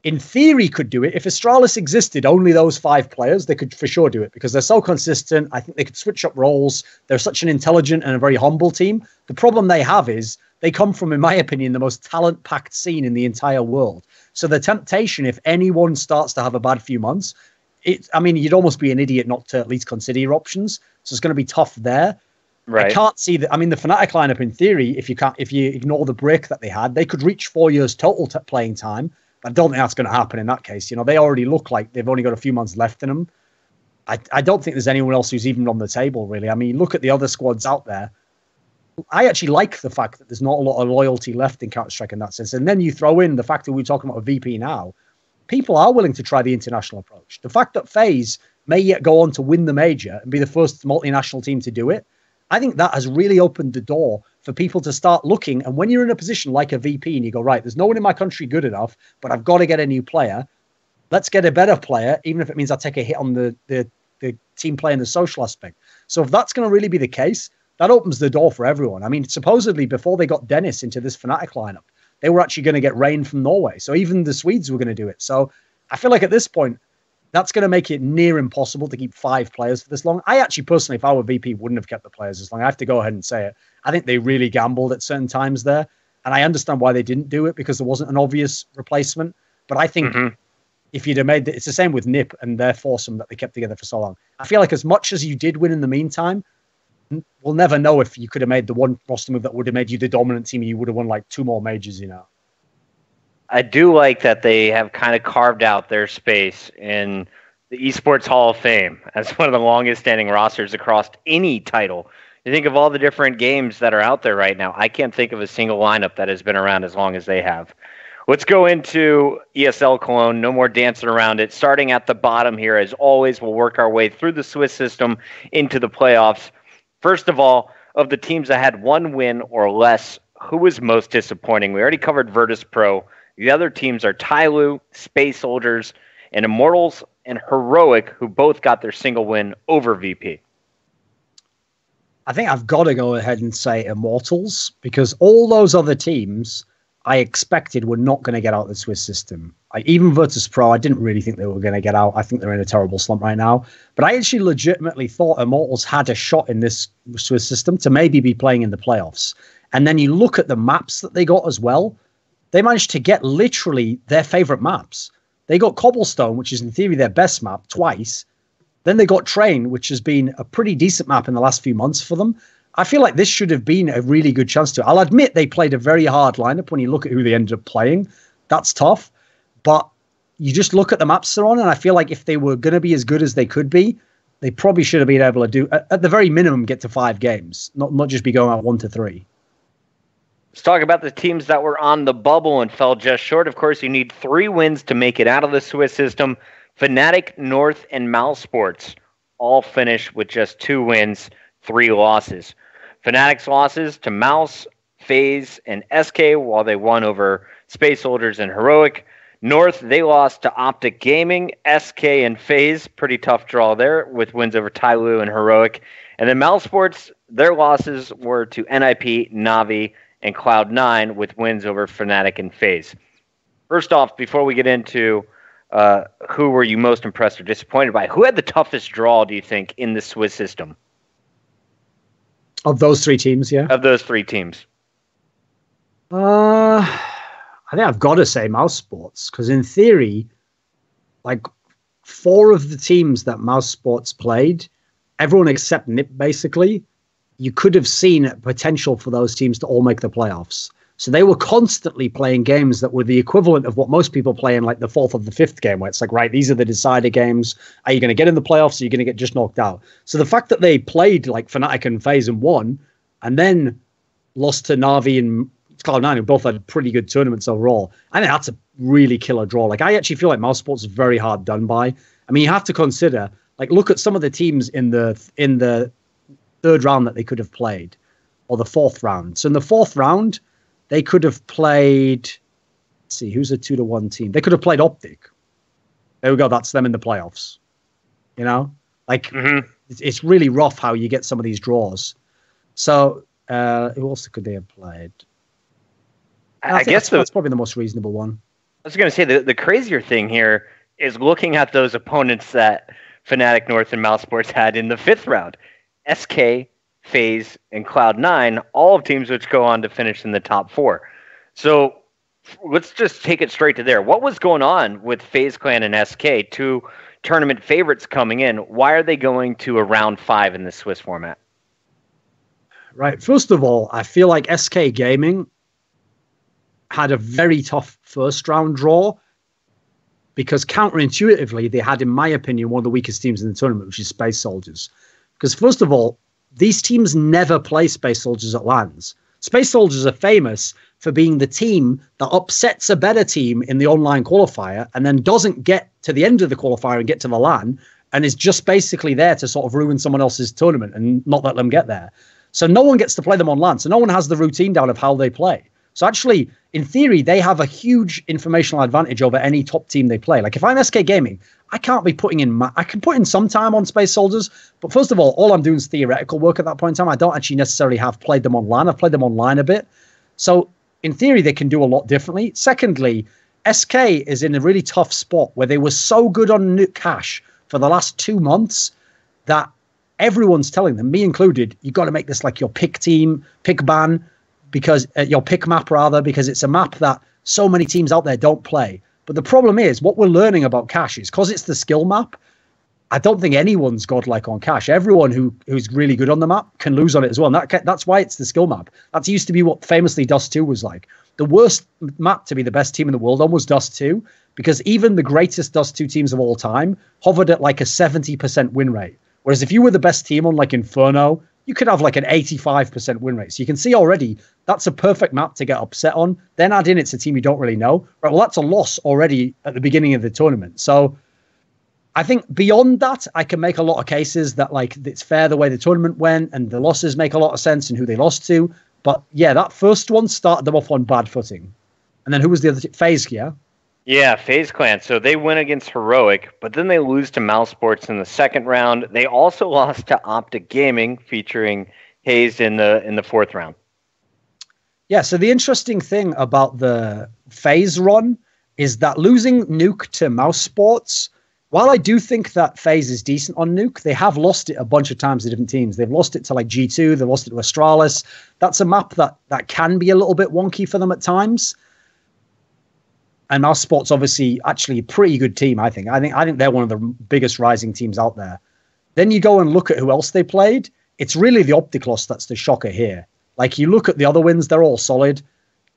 in theory, could do it. If Astralis existed, only those 5 players, they could for sure do it because they're so consistent. I think they could switch up roles. They're such an intelligent and a very humble team. The problem they have is they come from, in my opinion, the most talent-packed scene in the entire world. So the temptation, if anyone starts to have a bad few months, you'd almost be an idiot not to at least consider your options. So it's going to be tough there. Right. I can't see that. I mean, the Fnatic lineup, in theory, if you ignore the break that they had, they could reach 4 years total playing time. But I don't think that's going to happen in that case. They already look like they've only got a few months left in them. I don't think there's anyone else who's even on the table, really. I mean, look at the other squads out there. I actually like the fact that there's not a lot of loyalty left in Counter-Strike in that sense. And then you throw in the fact that we're talking about a VP now. People are willing to try the international approach. The fact that FaZe may yet go on to win the major and be the first multinational team to do it, I think that has really opened the door for people to start looking. And when you're in a position like a VP and you go, right, there's no one in my country good enough, but I've got to get a new player. Let's get a better player, even if it means I take a hit on the team play and the social aspect. So if that's going to really be the case, that opens the door for everyone. I mean, supposedly before they got Dennis into this Fnatic lineup, they were actually going to get Rain from Norway. So even the Swedes were going to do it. So I feel like at this point, that's going to make it near impossible to keep 5 players for this long. I actually, personally, if I were VP, wouldn't have kept the players this long. I have to go ahead and say it. I think they really gambled at certain times there. And I understand why they didn't do it because there wasn't an obvious replacement. But I think if you'd have made it's the same with NiP and their foursome that they kept together for so long. I feel like as much as you did win in the meantime, we'll never know if you could have made the one roster move that would have made you the dominant team and you would have won 2 more majors, I do like that they have kind of carved out their space in the Esports Hall of Fame as one of the longest standing rosters across any title. You think of all the different games that are out there right now. I can't think of a single lineup that has been around as long as they have. Let's go into ESL Cologne. No more dancing around it. Starting at the bottom here, as always, we'll work our way through the Swiss system into the playoffs. First of all, of the teams that had 1 win or less, who was most disappointing? We already covered Virtus Pro. The other teams are Tyloo, Space Soldiers, and Immortals and Heroic, who both got their single win over VP. I think I've got to go ahead and say Immortals because all those other teams I expected were not going to get out of the Swiss system. Even Virtus Pro, I didn't really think they were going to get out. I think they're in a terrible slump right now. But I actually legitimately thought Immortals had a shot in this Swiss system to maybe be playing in the playoffs. And then you look at the maps that they got as well. They managed to get literally their favorite maps. They got Cobblestone, which is in theory their best map, twice. Then they got Train, which has been a pretty decent map in the last few months for them. I feel like this should have been a really good chance to. I'll admit they played a very hard lineup when you look at who they ended up playing. That's tough. But you just look at the maps they're on, and I feel like if they were going to be as good as they could be, they probably should have been able to do, at the very minimum, get to 5 games, not just be going out 1 to 3. Let's talk about the teams that were on the bubble and fell just short. Of course, you need 3 wins to make it out of the Swiss system. Fnatic, North, and Mal Sports all finished with just 2 wins, 3 losses. Fnatic's losses to Mouse, FaZe, and SK, while they won over Space Soldiers and Heroic. North, they lost to Optic Gaming, SK, and FaZe. Pretty tough draw there with wins over Tyloo and Heroic. And then Mousesports, their losses were to NIP, Navi, and Cloud9 with wins over Fnatic and FaZe. First off, before we get into who were you most impressed or disappointed by, who had the toughest draw, do you think, in the Swiss system? Of those three teams, yeah? Of those three teams. I think I've got to say Mousesports, because in theory, like 4 of the teams that Mousesports played, everyone except NIP basically, you could have seen potential for those teams to all make the playoffs. So they were constantly playing games that were the equivalent of what most people play in like the 4th or the 5th game, where it's like, right, these are the decider games. Are you going to get in the playoffs? Or are you going to get just knocked out? So the fact that they played like Fnatic and FaZe and won, and then lost to Navi and Cloud9, who both had pretty good tournaments overall, I think that's a really killer draw. Like, I actually feel like Mousesports is very hard done by. I mean, you have to consider, like, look at some of the teams in the 3rd round that they could have played, or the 4th round. So in the 4th round, they could have played, let's see, who's a 2-1 team? They could have played Optic. There we go. That's them in the playoffs. You know, like it's really rough how you get some of these draws. So who else could they have played? I guess that's probably the most reasonable one. I was going to say the crazier thing here is looking at those opponents that Fnatic, North, and Mousesports had in the 5th round. SK, FaZe, and Cloud9, all of teams which go on to finish in the top 4. So let's just take it straight to there. What was going on with FaZe Clan and SK, 2 tournament favorites coming in? Why are they going to a round 5 in the Swiss format? Right. First of all, I feel like SK Gaming had a very tough first round draw because counterintuitively, they had, in my opinion, one of the weakest teams in the tournament, which is Space Soldiers. Because first of all, these teams never play Space Soldiers at LANs. Space Soldiers are famous for being the team that upsets a better team in the online qualifier and then doesn't get to the end of the qualifier and get to the LAN and is just basically there to sort of ruin someone else's tournament and not let them get there. So no one gets to play them on LAN. So no one has the routine down of how they play. So actually, in theory, they have a huge informational advantage over any top team they play. Like if I'm SK Gaming, I can't be putting in, I can put in some time on Space Soldiers, but first of all I'm doing is theoretical work at that point in time. I don't actually necessarily have played them online. I've played them online a bit. So in theory, they can do a lot differently. Secondly, SK is in a really tough spot where they were so good on Nuke Cash for the last 2 months that everyone's telling them, me included, you got to make this like your pick team, pick ban, because your pick map rather, because it's a map that so many teams out there don't play. But the problem is what we're learning about Cash is because it's the skill map. I don't think anyone's godlike on Cash. Everyone who's really good on the map can lose on it as well. And that's why it's the skill map. That used to be what famously Dust 2 was like. The worst map to be the best team in the world on was Dust 2, because even the greatest Dust 2 teams of all time hovered at like a 70% win rate. Whereas if you were the best team on like Inferno, you could have like an 85% win rate. So you can see already that's a perfect map to get upset on. Then add in it's a team you don't really know. Right, well, that's a loss already at the beginning of the tournament. So I think beyond that, I can make a lot of cases that like it's fair the way the tournament went and the losses make a lot of sense and who they lost to. But yeah, that first one started them off on bad footing. And then who was the other team? FaZe, yeah? Yeah, FaZe Clan. So they win against Heroic, but then they lose to Mousesports in the 2nd round. They also lost to Optic Gaming, featuring Hayes in the 4th round. Yeah, so the interesting thing about the FaZe run is that losing Nuke to Mousesports, while I do think that FaZe is decent on Nuke, they have lost it a bunch of times to different teams. They've lost it to like G2, they've lost it to Astralis. That's a map that can be a little bit wonky for them at times. And Mousesports obviously actually a pretty good team, I think. I think they're one of the biggest rising teams out there. Then you go and look at who else they played. It's really the Optic loss that's the shocker here. Like you look at the other wins, they're all solid.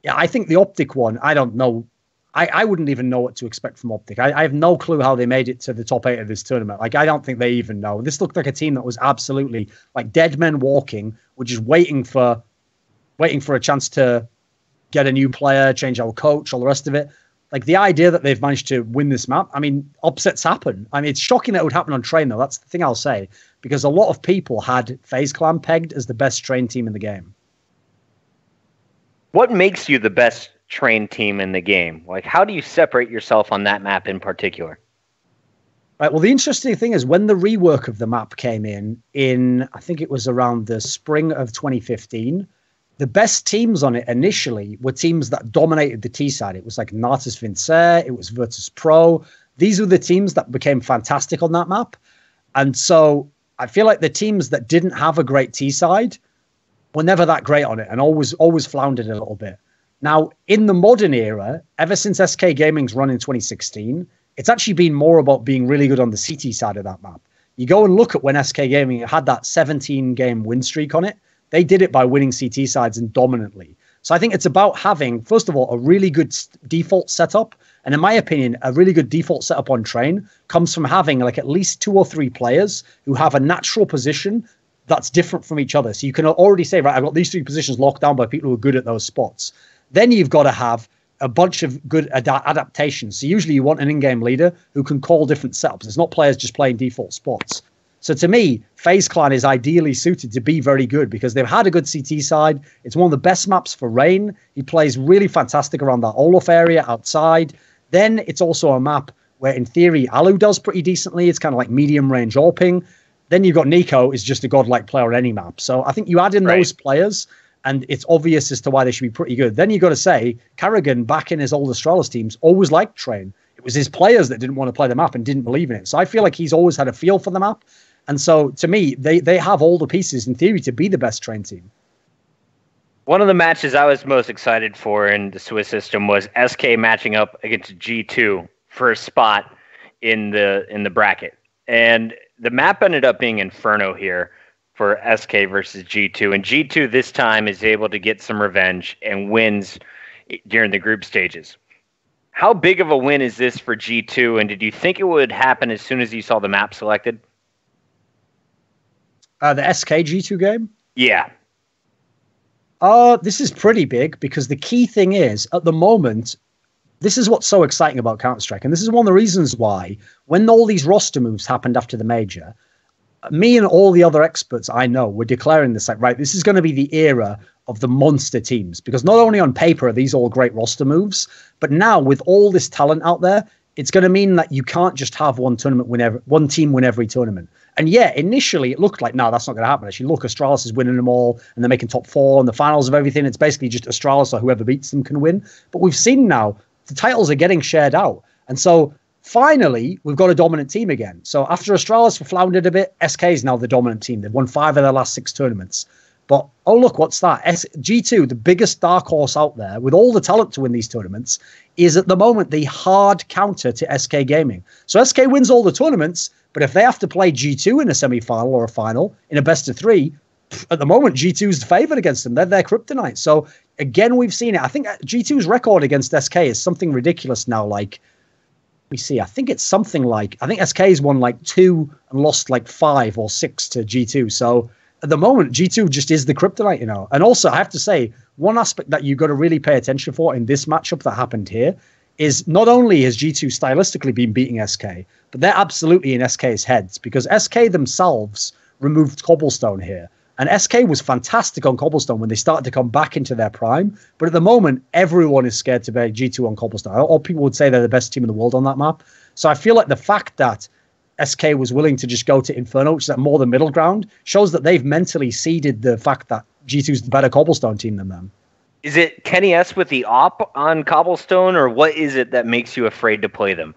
Yeah, I think the Optic one, I don't know. I wouldn't even know what to expect from Optic. I have no clue how they made it to the top 8 of this tournament. Like I don't think they even know. This looked like a team that was absolutely like dead men walking. We're just waiting for a chance to get a new player, change our coach, all the rest of it. Like the idea that they've managed to win this map, I mean, upsets happen. I mean, it's shocking that it would happen on Train, though. That's the thing I'll say, because a lot of people had FaZe Clan pegged as the best Train team in the game. What makes you the best train team in the game. Like, how do you separate yourself on that map in particular? Right. Well, the interesting thing is when the rework of the map came in I think it was around the spring of 2015, the best teams on it initially were teams that dominated the T side. It was like Natus Vincere, it was Virtus Pro. These were the teams that became fantastic on that map. And so I feel like the teams that didn't have a great T side were never that great on it and always floundered a little bit. Now, in the modern era, ever since SK Gaming's run in 2016, it's actually been more about being really good on the CT side of that map. You go and look at when SK Gaming had that 17-game win streak on it. They did it by winning CT sides and dominantly. So I think it's about having, first of all, a really good default setup. And in my opinion, a really good default setup on Train comes from having like at least 2 or 3 players who have a natural position that's different from each other. So you can already say, right, I've got these 3 positions locked down by people who are good at those spots. Then you've got to have a bunch of good adaptations. So usually you want an in-game leader who can call different setups. It's not players just playing default spots. So to me, FaZe Clan is ideally suited to be very good because they've had a good CT side. It's one of the best maps for Rain. He plays really fantastic around that Olaf area outside. Then it's also a map where in theory Alu does pretty decently. It's kind of like medium range AWPing. Then you've got Nico is just a godlike player on any map. So I think you add in those players and it's obvious as to why they should be pretty good. Then you got to say, Carrigan, back in his old Astralis teams, always liked Train. It was his players that didn't want to play the map and didn't believe in it. So I feel like he's always had a feel for the map. And so to me, they have all the pieces in theory to be the best Train team. One of the matches I was most excited for in the Swiss system was SK matching up against G2 for a spot in the bracket. And the map ended up being Inferno here for SK versus G2. And G2 this time is able to get some revenge and wins during the group stages. How big of a win is this for G2? And did you think it would happen as soon as you saw the map selected? The SK G2 game? Yeah. This is pretty big because the key thing is, at the moment, this is what's so exciting about Counter-Strike. And this is one of the reasons why, when all these roster moves happened after the major, me and all the other experts I know were declaring this, like, right, this is going to be the era of the monster teams. Because not only on paper are these all great roster moves, but now with all this talent out there, it's going to mean that you can't just have one team win every tournament. And yeah, initially it looked like, no, that's not going to happen. Actually, look, Astralis is winning them all and they're making top 4 in the finals of everything. It's basically just Astralis or whoever beats them can win. But we've seen now the titles are getting shared out. And so finally, we've got a dominant team again. So after Astralis floundered a bit, SK is now the dominant team. They've won 5 of their last 6 tournaments. But, oh, look, what's that? G2, the biggest dark horse out there, with all the talent to win these tournaments, is at the moment the hard counter to SK Gaming. So SK wins all the tournaments, but if they have to play G2 in a semi-final or a final, in a best of 3, at the moment, G2's favored against them. They're their kryptonite. So, again, we've seen it. I think G2's record against SK is something ridiculous now. Like, we see, I think it's something like, I think SK's won like 2 and lost like 5 or 6 to G2. So, at the moment, G2 just is the kryptonite, you know. And also, I have to say, one aspect that you've got to really pay attention for in this matchup that happened here is not only has G2 stylistically been beating SK, but they're absolutely in SK's heads because SK themselves removed Cobblestone here. And SK was fantastic on Cobblestone when they started to come back into their prime. But at the moment, everyone is scared to play G2 on Cobblestone. Or people would say they're the best team in the world on that map. So I feel like the fact that SK was willing to just go to Inferno, which is that more the middle ground, shows that they've mentally ceded the fact that G2's the better Cobblestone team than them. Is it Kenny S with the op on Cobblestone, or what is it that makes you afraid to play them?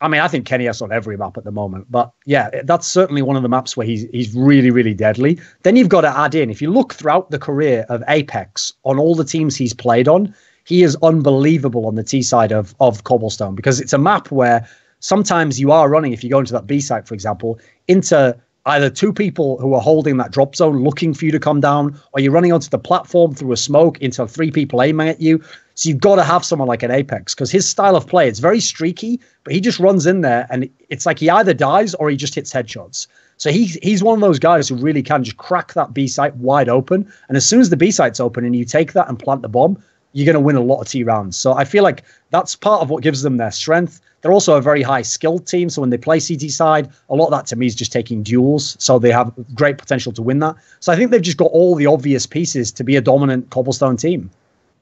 I mean, I think Kenny S on every map at the moment. But yeah, that's certainly one of the maps where he's really, really deadly. Then you've got to add in, if you look throughout the career of Apex, on all the teams he's played on, he is unbelievable on the T side of Cobblestone because it's a map where sometimes you are running, if you go into that B site, for example, into either 2 people who are holding that drop zone looking for you to come down, or you're running onto the platform through a smoke into 3 people aiming at you. So you've got to have someone like an Apex because his style of play, it's very streaky, but he just runs in there and it's like he either dies or he just hits headshots. So he's one of those guys who really can just crack that B site wide open. And as soon as the B site's open and you take that and plant the bomb, you're going to win a lot of T rounds. So I feel like that's part of what gives them their strength. They're also a very high skilled team. So when they play CT side, a lot of that to me is just taking duels. So they have great potential to win that. So I think they've just got all the obvious pieces to be a dominant Cobblestone team.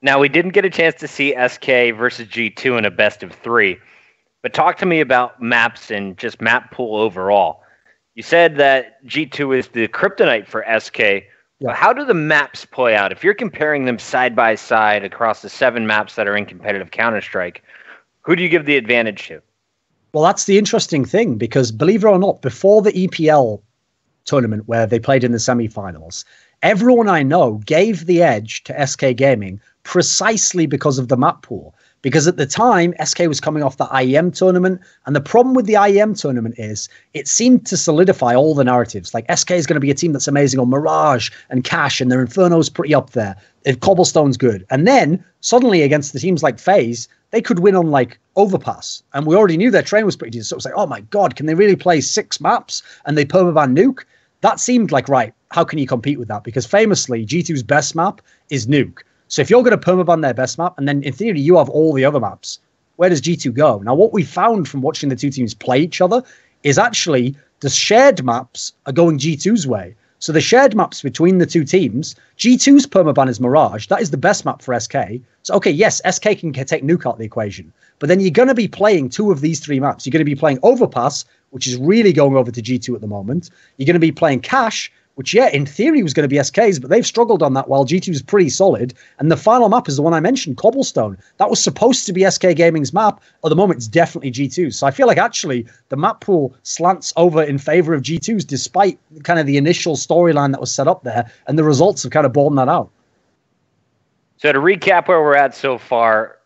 Now, we didn't get a chance to see SK versus G2 in a best of three, but talk to me about maps and just map pool overall. You said that G2 is the kryptonite for SK. Yeah. But how do the maps play out? If you're comparing them side by side across the 7 maps that are in competitive Counter-Strike, who do you give the advantage to? Well, that's the interesting thing, because believe it or not, before the EPL tournament where they played in the semifinals, everyone I know gave the edge to SK Gaming precisely because of the map pool. Because at the time, SK was coming off the IEM tournament. And the problem with the IEM tournament is it seemed to solidify all the narratives. Like SK is going to be a team that's amazing, or Mirage and Cash, and their Inferno's pretty up there. If Cobblestone's good. And then suddenly against the teams like FaZe, they could win on like Overpass. And we already knew their train was pretty decent. So it was like, oh my God, can they really play 6 maps and they permaban nuke? That seemed like, right, how can you compete with that? Because famously, G2's best map is nuke. So if you're going to permaban their best map, and then in theory you have all the other maps, where does G2 go? Now, what we found from watching the two teams play each other is actually the shared maps are going G2's way. So the shared maps between the two teams, G2's permaban is Mirage. That is the best map for SK. So, okay, yes, SK can take nuke out of the equation. But then you're going to be playing 2 of these 3 maps. You're going to be playing Overpass, which is really going over to G2 at the moment. You're going to be playing Cash, which, yeah, in theory was going to be SK's, but they've struggled on that while G2 is pretty solid. And the final map is the one I mentioned, Cobblestone. That was supposed to be SK Gaming's map. At the moment, it's definitely G2's. So I feel like actually the map pool slants over in favor of G2's, despite kind of the initial storyline that was set up there. And the results have kind of borne that out. So to recap where we're at so far,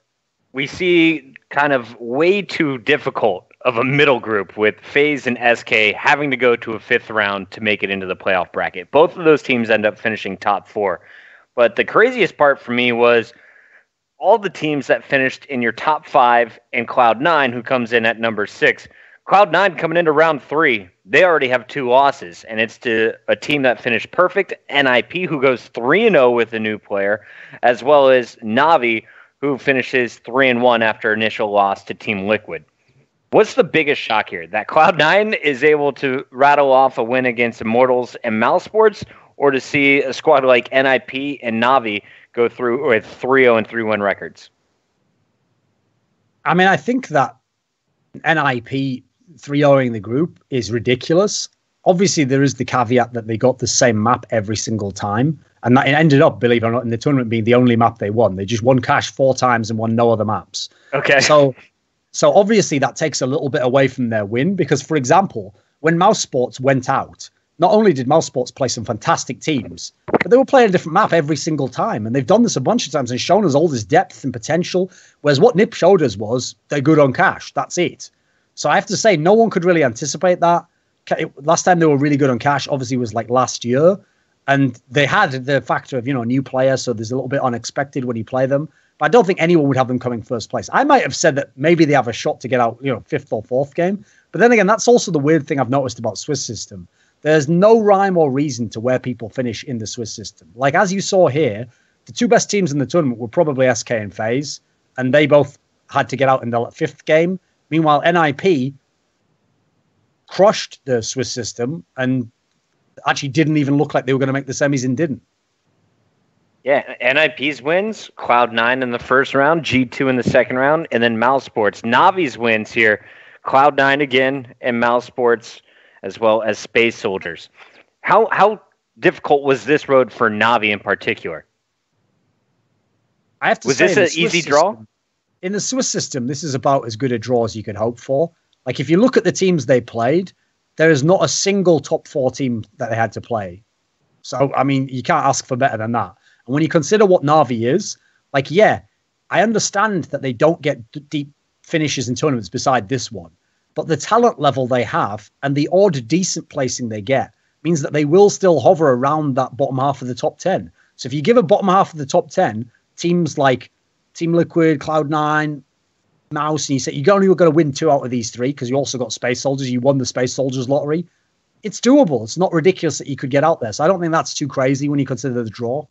we see kind of way too difficult of a middle group with FaZe and SK having to go to a 5th round to make it into the playoff bracket. Both of those teams end up finishing top 4. But the craziest part for me was all the teams that finished in your top 5 and Cloud9, who comes in at number 6. Cloud9 coming into round 3, they already have 2 losses, and it's to a team that finished perfect, NIP, who goes 3-0 with a new player, as well as Navi, who finishes 3-1 after initial loss to Team Liquid. What's the biggest shock here? That Cloud9 is able to rattle off a win against Immortals and Mousesports, or to see a squad like NIP and Navi go through with 3-0 and 3-1 records? I mean, I think that NIP 3-0ing the group is ridiculous. Obviously, there is the caveat that they got the same map every single time. And that it ended up, believe it or not, in the tournament being the only map they won. They just won Cash 4 times and won no other maps. Okay. So obviously that takes a little bit away from their win because, for example, when Mousesports went out, not only did Mousesports play some fantastic teams, but they were playing a different map every single time. And they've done this a bunch of times and shown us all this depth and potential. Whereas what NIP showed us was they're good on Cash. That's it. So I have to say, no one could really anticipate that. Last time they were really good on Cash, obviously, was like last year. And they had the factor of, new player. So there's a little bit unexpected when you play them. But I don't think anyone would have them coming first place. I might have said that maybe they have a shot to get out, 5th or 4th game. But then again, that's also the weird thing I've noticed about Swiss system. There's no rhyme or reason to where people finish in the Swiss system. Like, as you saw here, the 2 best teams in the tournament were probably SK and FaZe, and they both had to get out in the 5th game. Meanwhile, NIP crushed the Swiss system and actually didn't even look like they were going to make the semis and didn't. Yeah, NIP's wins, Cloud9 in the first round, G2 in the second round, and then Mousesports. Navi's wins here, Cloud9 again, and Mousesports, as well as Space Soldiers. How difficult was this road for Navi in particular? I have to was say, this an easy draw? In the Swiss system, this is about as good a draw as you could hope for. Like, if you look at the teams they played, there is not a single top 4 team that they had to play. So, I mean, you can't ask for better than that. And when you consider what Navi is, like, yeah, I understand that they don't get deep finishes in tournaments beside this one. But the talent level they have and the odd decent placing they get means that they will still hover around that bottom half of the top 10. So if you give a bottom half of the top 10, teams like Team Liquid, Cloud9, Mouse, and you say you're only going to win 2 out of these 3 because you also got Space Soldiers. You won the Space Soldiers lottery. It's doable. It's not ridiculous that you could get out there. So I don't think that's too crazy when you consider the draw.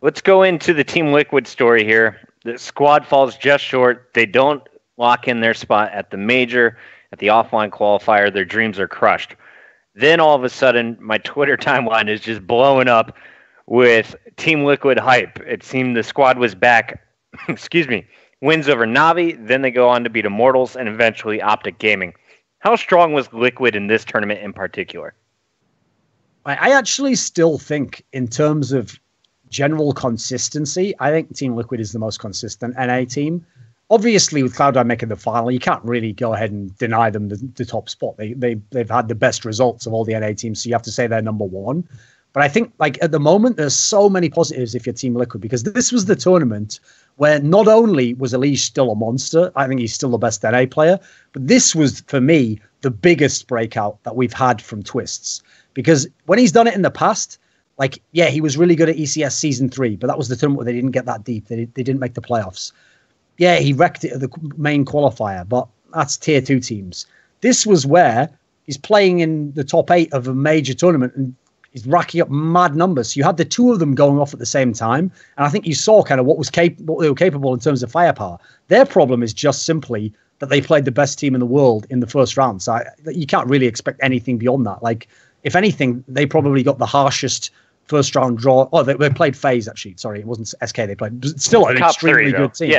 Let's go into the Team Liquid story here. The squad falls just short. They don't lock in their spot at the major, at the offline qualifier. Their dreams are crushed. Then all of a sudden, my Twitter timeline is just blowing up with Team Liquid hype. It seemed the squad was back, excuse me, wins over Navi, then they go on to beat Immortals and eventually Optic Gaming. How strong was Liquid in this tournament in particular? I actually still think, in terms of general consistency, I think Team Liquid is the most consistent NA team. Obviously, with Cloud9 making the final, you can't really go ahead and deny them the top spot. They've had the best results of all the NA teams, so you have to say they're number one. But I think, like, at the moment, there's so many positives if you're Team Liquid, because this was the tournament where not only was Elise still a monster, I think he's still the best NA player, but this was, for me, the biggest breakout that we've had from Twists. Because when he's done it in the past, like, yeah, he was really good at ECS Season 3, but that was the tournament where they didn't get that deep. They didn't make the playoffs. Yeah, he wrecked it at the main qualifier, but that's tier 2 teams. This was where he's playing in the top 8 of a major tournament and he's racking up mad numbers. So you had the two of them going off at the same time, and I think you saw kind of what they were capable in terms of firepower. Their problem is just simply that they played the best team in the world in the first round. So you can't really expect anything beyond that. Like, if anything, they probably got the harshest first round draw. Oh, they played FaZe, actually. Sorry, it wasn't SK they played. But still an extremely good team.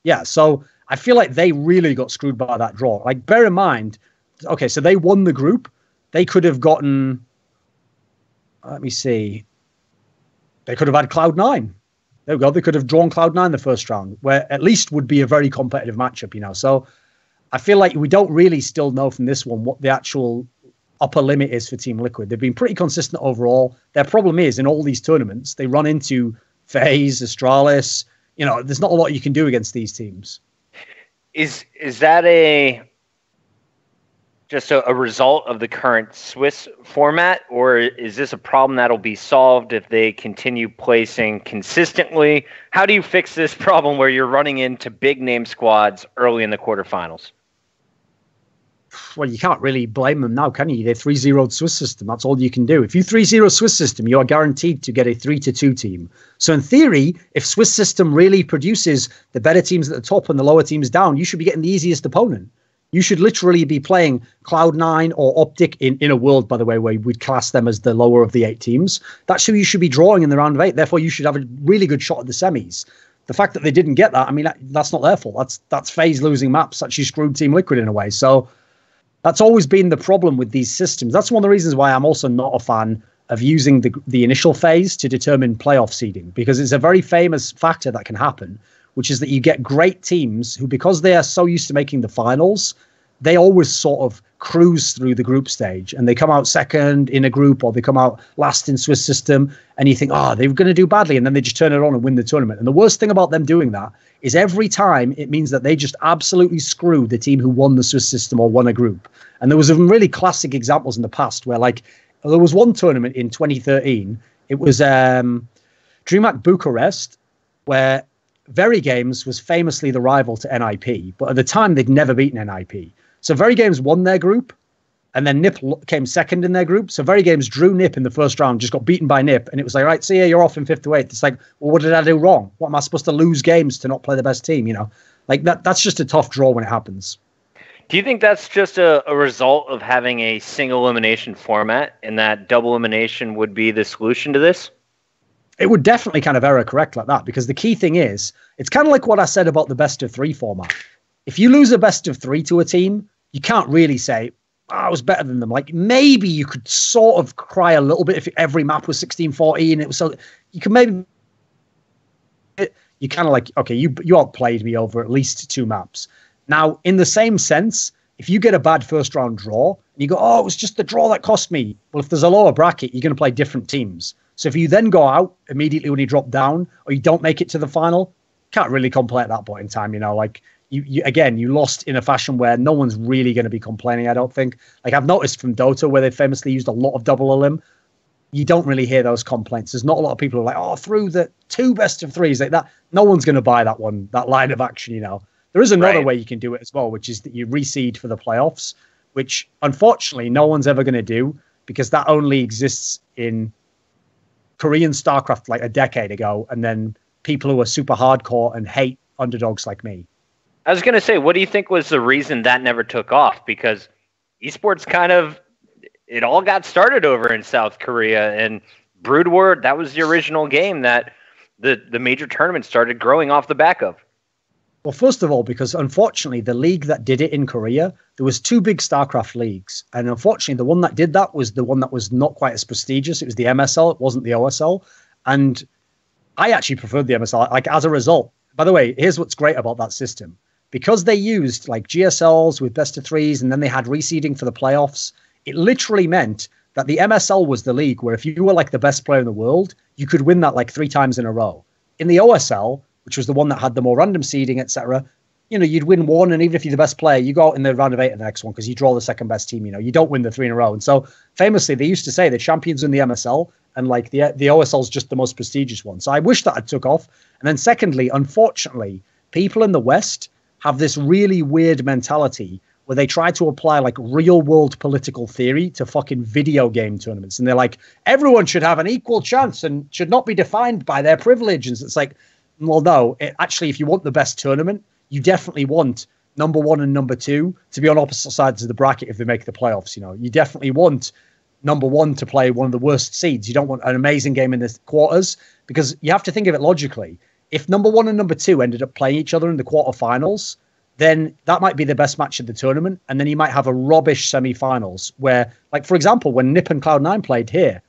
Yeah, so I feel like they really got screwed by that draw. Like, bear in mind, okay, so they won the group. They could have gotten, let me see, they could have had Cloud9. There we go. They could have drawn Cloud9 the first round, where at least would be a very competitive matchup, you know. So I feel like we don't really still know from this one what the actual upper limit is for Team Liquid. They've been pretty consistent overall. Their problem is, in all these tournaments, they run into FaZe, Astralis. You know, there's not a lot you can do against these teams. Is that just a result of the current Swiss format, or is this a problem that'll be solved if they continue placing consistently? How do you fix this problem where you're running into big name squads early in the quarterfinals? Well, you can't really blame them now, can you? They 3-0'd Swiss system. That's all you can do. If you 3-0 Swiss system, you are guaranteed to get a 3-2 team. So in theory, if Swiss system really produces the better teams at the top and the lower teams down, you should be getting the easiest opponent. You should literally be playing Cloud9 or Optic in a world, by the way, where we'd class them as the lower of the 8 teams. That's who you should be drawing in the round of 8. Therefore, you should have a really good shot at the semis. The fact that they didn't get that, I mean, that's not their fault. That's FaZe losing maps. Actually screwed Team Liquid in a way. So that's always been the problem with these systems. That's one of the reasons why I'm also not a fan of using the initial phase to determine playoff seeding, because it's a very famous factor that can happen, which is that you get great teams who, because they are so used to making the finals, they always sort of cruise through the group stage and they come out second in a group or they come out last in Swiss system and you think, oh, they're going to do badly. And then they just turn it on and win the tournament. And the worst thing about them doing that is every time it means that they just absolutely screw the team who won the Swiss system or won a group. And there was some really classic examples in the past where, like, there was one tournament in 2013. It was DreamHack Bucharest, where Very Games was famously the rival to NIP. But at the time, they'd never beaten NIP. So Very Games won their group, and then NIP came second in their group. So Very Games drew NIP in the first round, just got beaten by NIP, and it was like, right, see ya, you're off in 5th to 8th. It's like, well, what did I do wrong? What am I supposed to lose games to not play the best team? You know, like that's just a tough draw when it happens. Do you think that's just a result of having a single elimination format, and that double elimination would be the solution to this? It would definitely kind of error correct like that, because the key thing is, it's kind of like what I said about the best of 3 format. If you lose a best of 3 to a team, you can't really say, oh, I was better than them. Like, maybe you could sort of cry a little bit if every map was 16-14. It was so, you can maybe, you kind of like, okay, you outplayed me over at least 2 maps. Now, in the same sense, if you get a bad first round draw and you go, oh, it was just the draw that cost me. Well, if there's a lower bracket, you're going to play different teams. So if you then go out immediately when you drop down or you don't make it to the final, can't really complain at that point in time. You know, like you lost in a fashion where no one's really going to be complaining, I don't think. Like, I've noticed from Dota, where they famously used a lot of double elim, you don't really hear those complaints. There's not a lot of people who are like, oh, through the 2 best of 3s like that. No one's going to buy that line of action, you know. There is another way you can do it as well, which is that you reseed for the playoffs, which unfortunately no one's ever going to do, because that only exists in Korean StarCraft like a decade ago, and then people who are super hardcore and hate underdogs like me. I was going to say, what do you think was the reason that never took off? Because esports it all got started over in South Korea, and Brood War, that was the original game that the major tournament started growing off the back of. Well, first of all, because unfortunately, the league that did it in Korea, there was two big StarCraft leagues. And unfortunately, the one that did that was the one that was not quite as prestigious. It was the MSL. It wasn't the OSL. And I actually preferred the MSL. Like, as a result, by the way, here's what's great about that system. Because they used like GSLs with best of threes, and then they had reseeding for the playoffs, it literally meant that the MSL was the league where if you were like the best player in the world, you could win that like 3 times in a row. In the OSL, which was the one that had the more random seeding, etc., you'd win one, and even if you're the best player, you go out in the round of 8 of the next one because you draw the second best team. You don't win the 3 in a row. And so famously, they used to say the champions in the MSL, and like the OSL is just the most prestigious one. So I wish that it took off. And then secondly, unfortunately, people in the West have this really weird mentality where they try to apply like real world political theory to fucking video game tournaments. And they're like, everyone should have an equal chance and should not be defined by their privilege. And it's like, well, no, actually, if you want the best tournament, you definitely want number 1 and number 2 to be on opposite sides of the bracket if they make the playoffs. You definitely want number 1 to play one of the worst seeds. You don't want an amazing game in the quarters, because you have to think of it logically. If number 1 and number 2 ended up playing each other in the quarterfinals, then that might be the best match of the tournament. And then you might have a rubbish semifinals where, like, for example, when Nip and Cloud9 played here,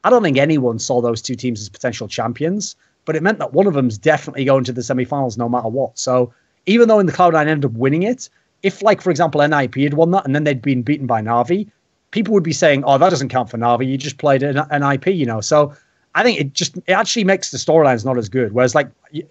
I don't think anyone saw those two teams as potential champions, but it meant that one of them's definitely going to the semifinals no matter what. So even though in the Cloud9 ended up winning it, if, like, for example, NIP had won that and then they'd been beaten by Na'Vi, people would be saying, oh, that doesn't count for Na'Vi. You just played an NIP, So I think it actually makes the storylines not as good. Whereas, like,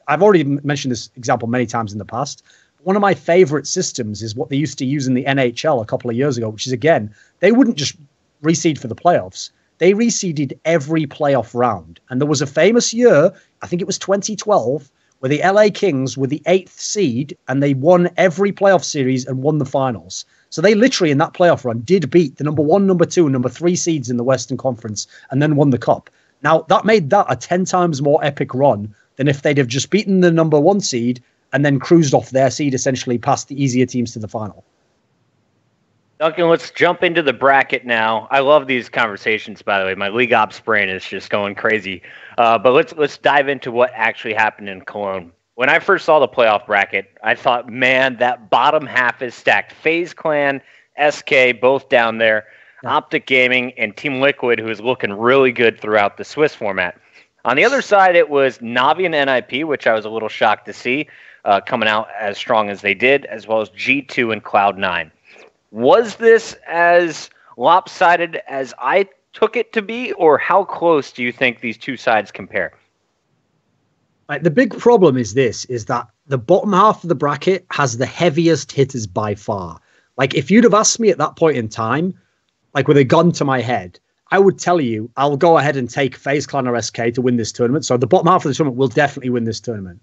I've already mentioned this example many times in the past. One of my favorite systems is what they used to use in the NHL a couple of years ago, which is, again, they wouldn't just reseed for the playoffs. They reseeded every playoff round. And there was a famous year, I think it was 2012, where the LA Kings were the 8th seed and they won every playoff series and won the finals. So they literally, in that playoff run, did beat the number 1, number 2, and number 3 seeds in the Western Conference and then won the cup. Now, that made that a 10 times more epic run than if they'd have just beaten the number 1 seed and then cruised off their seed, essentially past the easier teams to the final. Duncan, let's jump into the bracket now. I love these conversations, by the way. My League Ops brain is just going crazy. But let's dive into what actually happened in Cologne. When I first saw the playoff bracket, I thought, man, that bottom half is stacked. FaZe Clan, SK, both down there. Yeah. Optic Gaming, and Team Liquid, who is looking really good throughout the Swiss format. On the other side, it was Na'Vi and NIP, which I was a little shocked to see coming out as strong as they did, as well as G2 and Cloud9. Was this as lopsided as I took it to be, or how close do you think these two sides compare? The big problem is that the bottom half of the bracket has the heaviest hitters by far. Like, if you'd have asked me at that point in time, like with a gun to my head, I would tell you, I'll go ahead and take FaZe Clan or SK to win this tournament. So the bottom half of the tournament will definitely win this tournament.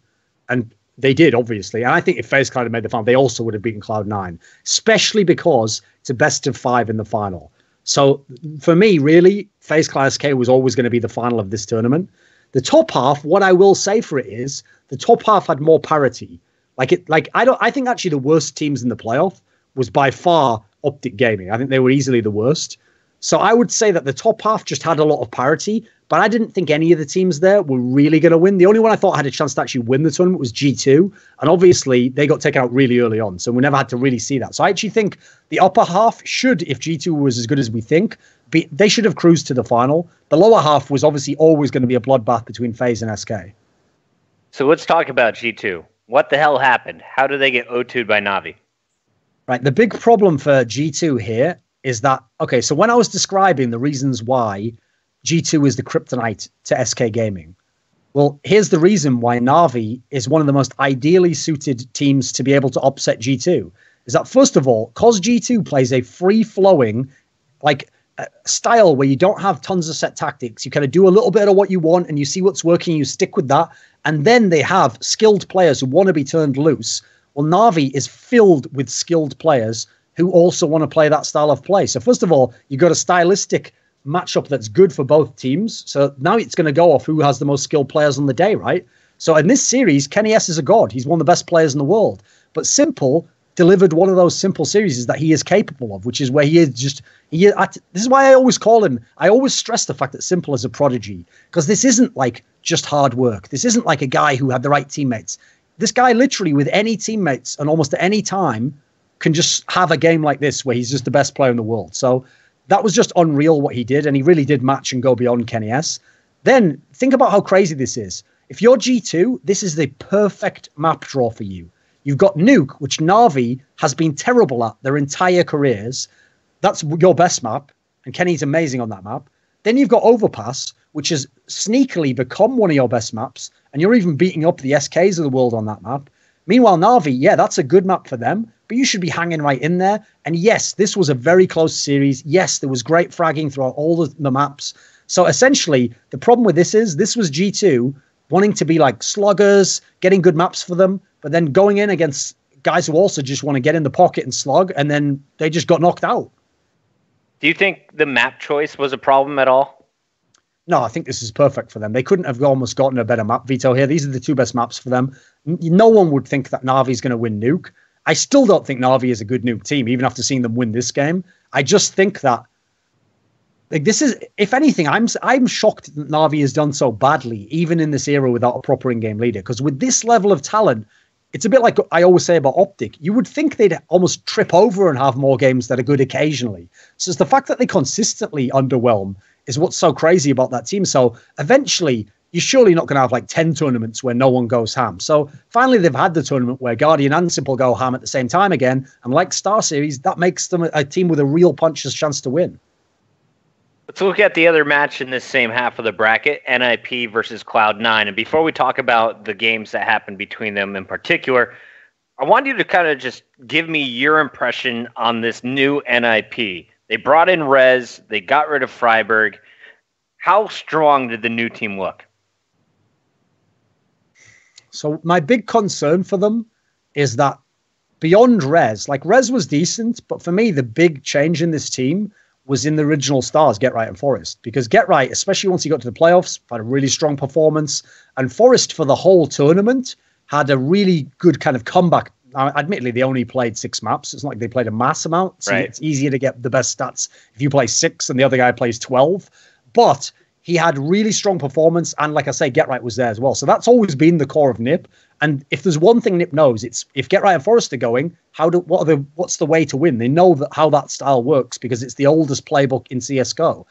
And they did, obviously. And I think if FaZe Clan had made the final, they also would have beaten Cloud9, especially because it's a best of 5 in the final. So for me, really, FaZe Clan SK was always going to be the final of this tournament. The top half, what I will say for it is, the top half had more parity. I think actually the worst teams in the playoff was by far Optic Gaming. I think they were easily the worst. So I would say that the top half just had a lot of parity, but I didn't think any of the teams there were really going to win. The only one I thought had a chance to actually win the tournament was G2. And obviously they got taken out really early on. So we never had to really see that. So I actually think the upper half should, if G2 was as good as we think, they should have cruised to the final. The lower half was obviously always going to be a bloodbath between FaZe and SK. So let's talk about G2. What the hell happened? How did they get O2'd by Na'Vi? Right. The big problem for G2 here is that, okay, so when I was describing the reasons why G2 is the kryptonite to SK Gaming, well, here's the reason why Na'Vi is one of the most ideally suited teams to be able to upset G2. Is that, first of all, because G2 plays a free-flowing, style where you don't have tons of set tactics. You kind of do a little bit of what you want and you see what's working, you stick with that. And then they have skilled players who want to be turned loose. Well, Na'Vi is filled with skilled players who also want to play that style of play. So first of all, you've got a stylistic matchup that's good for both teams. So now it's going to go off who has the most skilled players on the day, right? So in this series, Kenny S is a god. He's one of the best players in the world. But Simple, delivered one of those simple series that he is capable of, which is where this is why I always call him, I always stress the fact that Simple is a prodigy, because this isn't like just hard work. This isn't like a guy who had the right teammates. This guy literally with any teammates and almost at any time can just have a game like this where he's just the best player in the world. So that was just unreal what he did, and he really did match and go beyond Kenny S. Then think about how crazy this is. If you're G2, this is the perfect map draw for you. You've got Nuke, which Na'Vi has been terrible at their entire careers. That's your best map, and Kenny's amazing on that map. Then you've got Overpass, which has sneakily become one of your best maps, and you're even beating up the SKs of the world on that map. Meanwhile, Na'Vi, yeah, that's a good map for them, but you should be hanging right in there. And yes, this was a very close series. Yes, there was great fragging throughout all the maps. So essentially, the problem with this was G2 wanting to be like sluggers, getting good maps for them, but then going in against guys who also just want to get in the pocket and slug, and then they just got knocked out. Do you think the map choice was a problem at all? No, I think this is perfect for them. They couldn't have almost gotten a better map veto here. These are the two best maps for them. No one would think that Na'Vi's going to win Nuke. I still don't think Na'Vi is a good Nuke team, even after seeing them win this game. I just think that, like, this is, if anything, I'm shocked that Na'Vi has done so badly, even in this era without a proper in-game leader. Because with this level of talent, it's a bit like I always say about Optic. You would think they'd almost trip over and have more games that are good occasionally. So it's the fact that they consistently underwhelm is what's so crazy about that team. So eventually, you're surely not going to have like 10 tournaments where no one goes ham. So finally, they've had the tournament where Guardian and Simple go ham at the same time again. And like Star Series, that makes them a team with a real puncher's chance to win. Let's look at the other match in this same half of the bracket, NIP versus Cloud9. And before we talk about the games that happened between them in particular, I want you to kind of just give me your impression on this new NIP. They brought in Rez. They got rid of Freiburg. How strong did the new team look? So my big concern for them is that beyond Rez, like Rez was decent, but for me, the big change in this team was in the original stars, Get Right and Forest. Because Get Right, especially once he got to the playoffs, had a really strong performance. And Forest, for the whole tournament, had a really good kind of comeback. Admittedly, they only played 6 maps. It's not like they played a mass amount. So It's easier to get the best stats if you play 6 and the other guy plays 12. But he had really strong performance. And like I say, Get Right was there as well. So that's always been the core of NIP. And if there's one thing NIP knows, it's if Get Right and Forest are going, what's the way to win? They know how that style works because it's the oldest playbook in CSGO.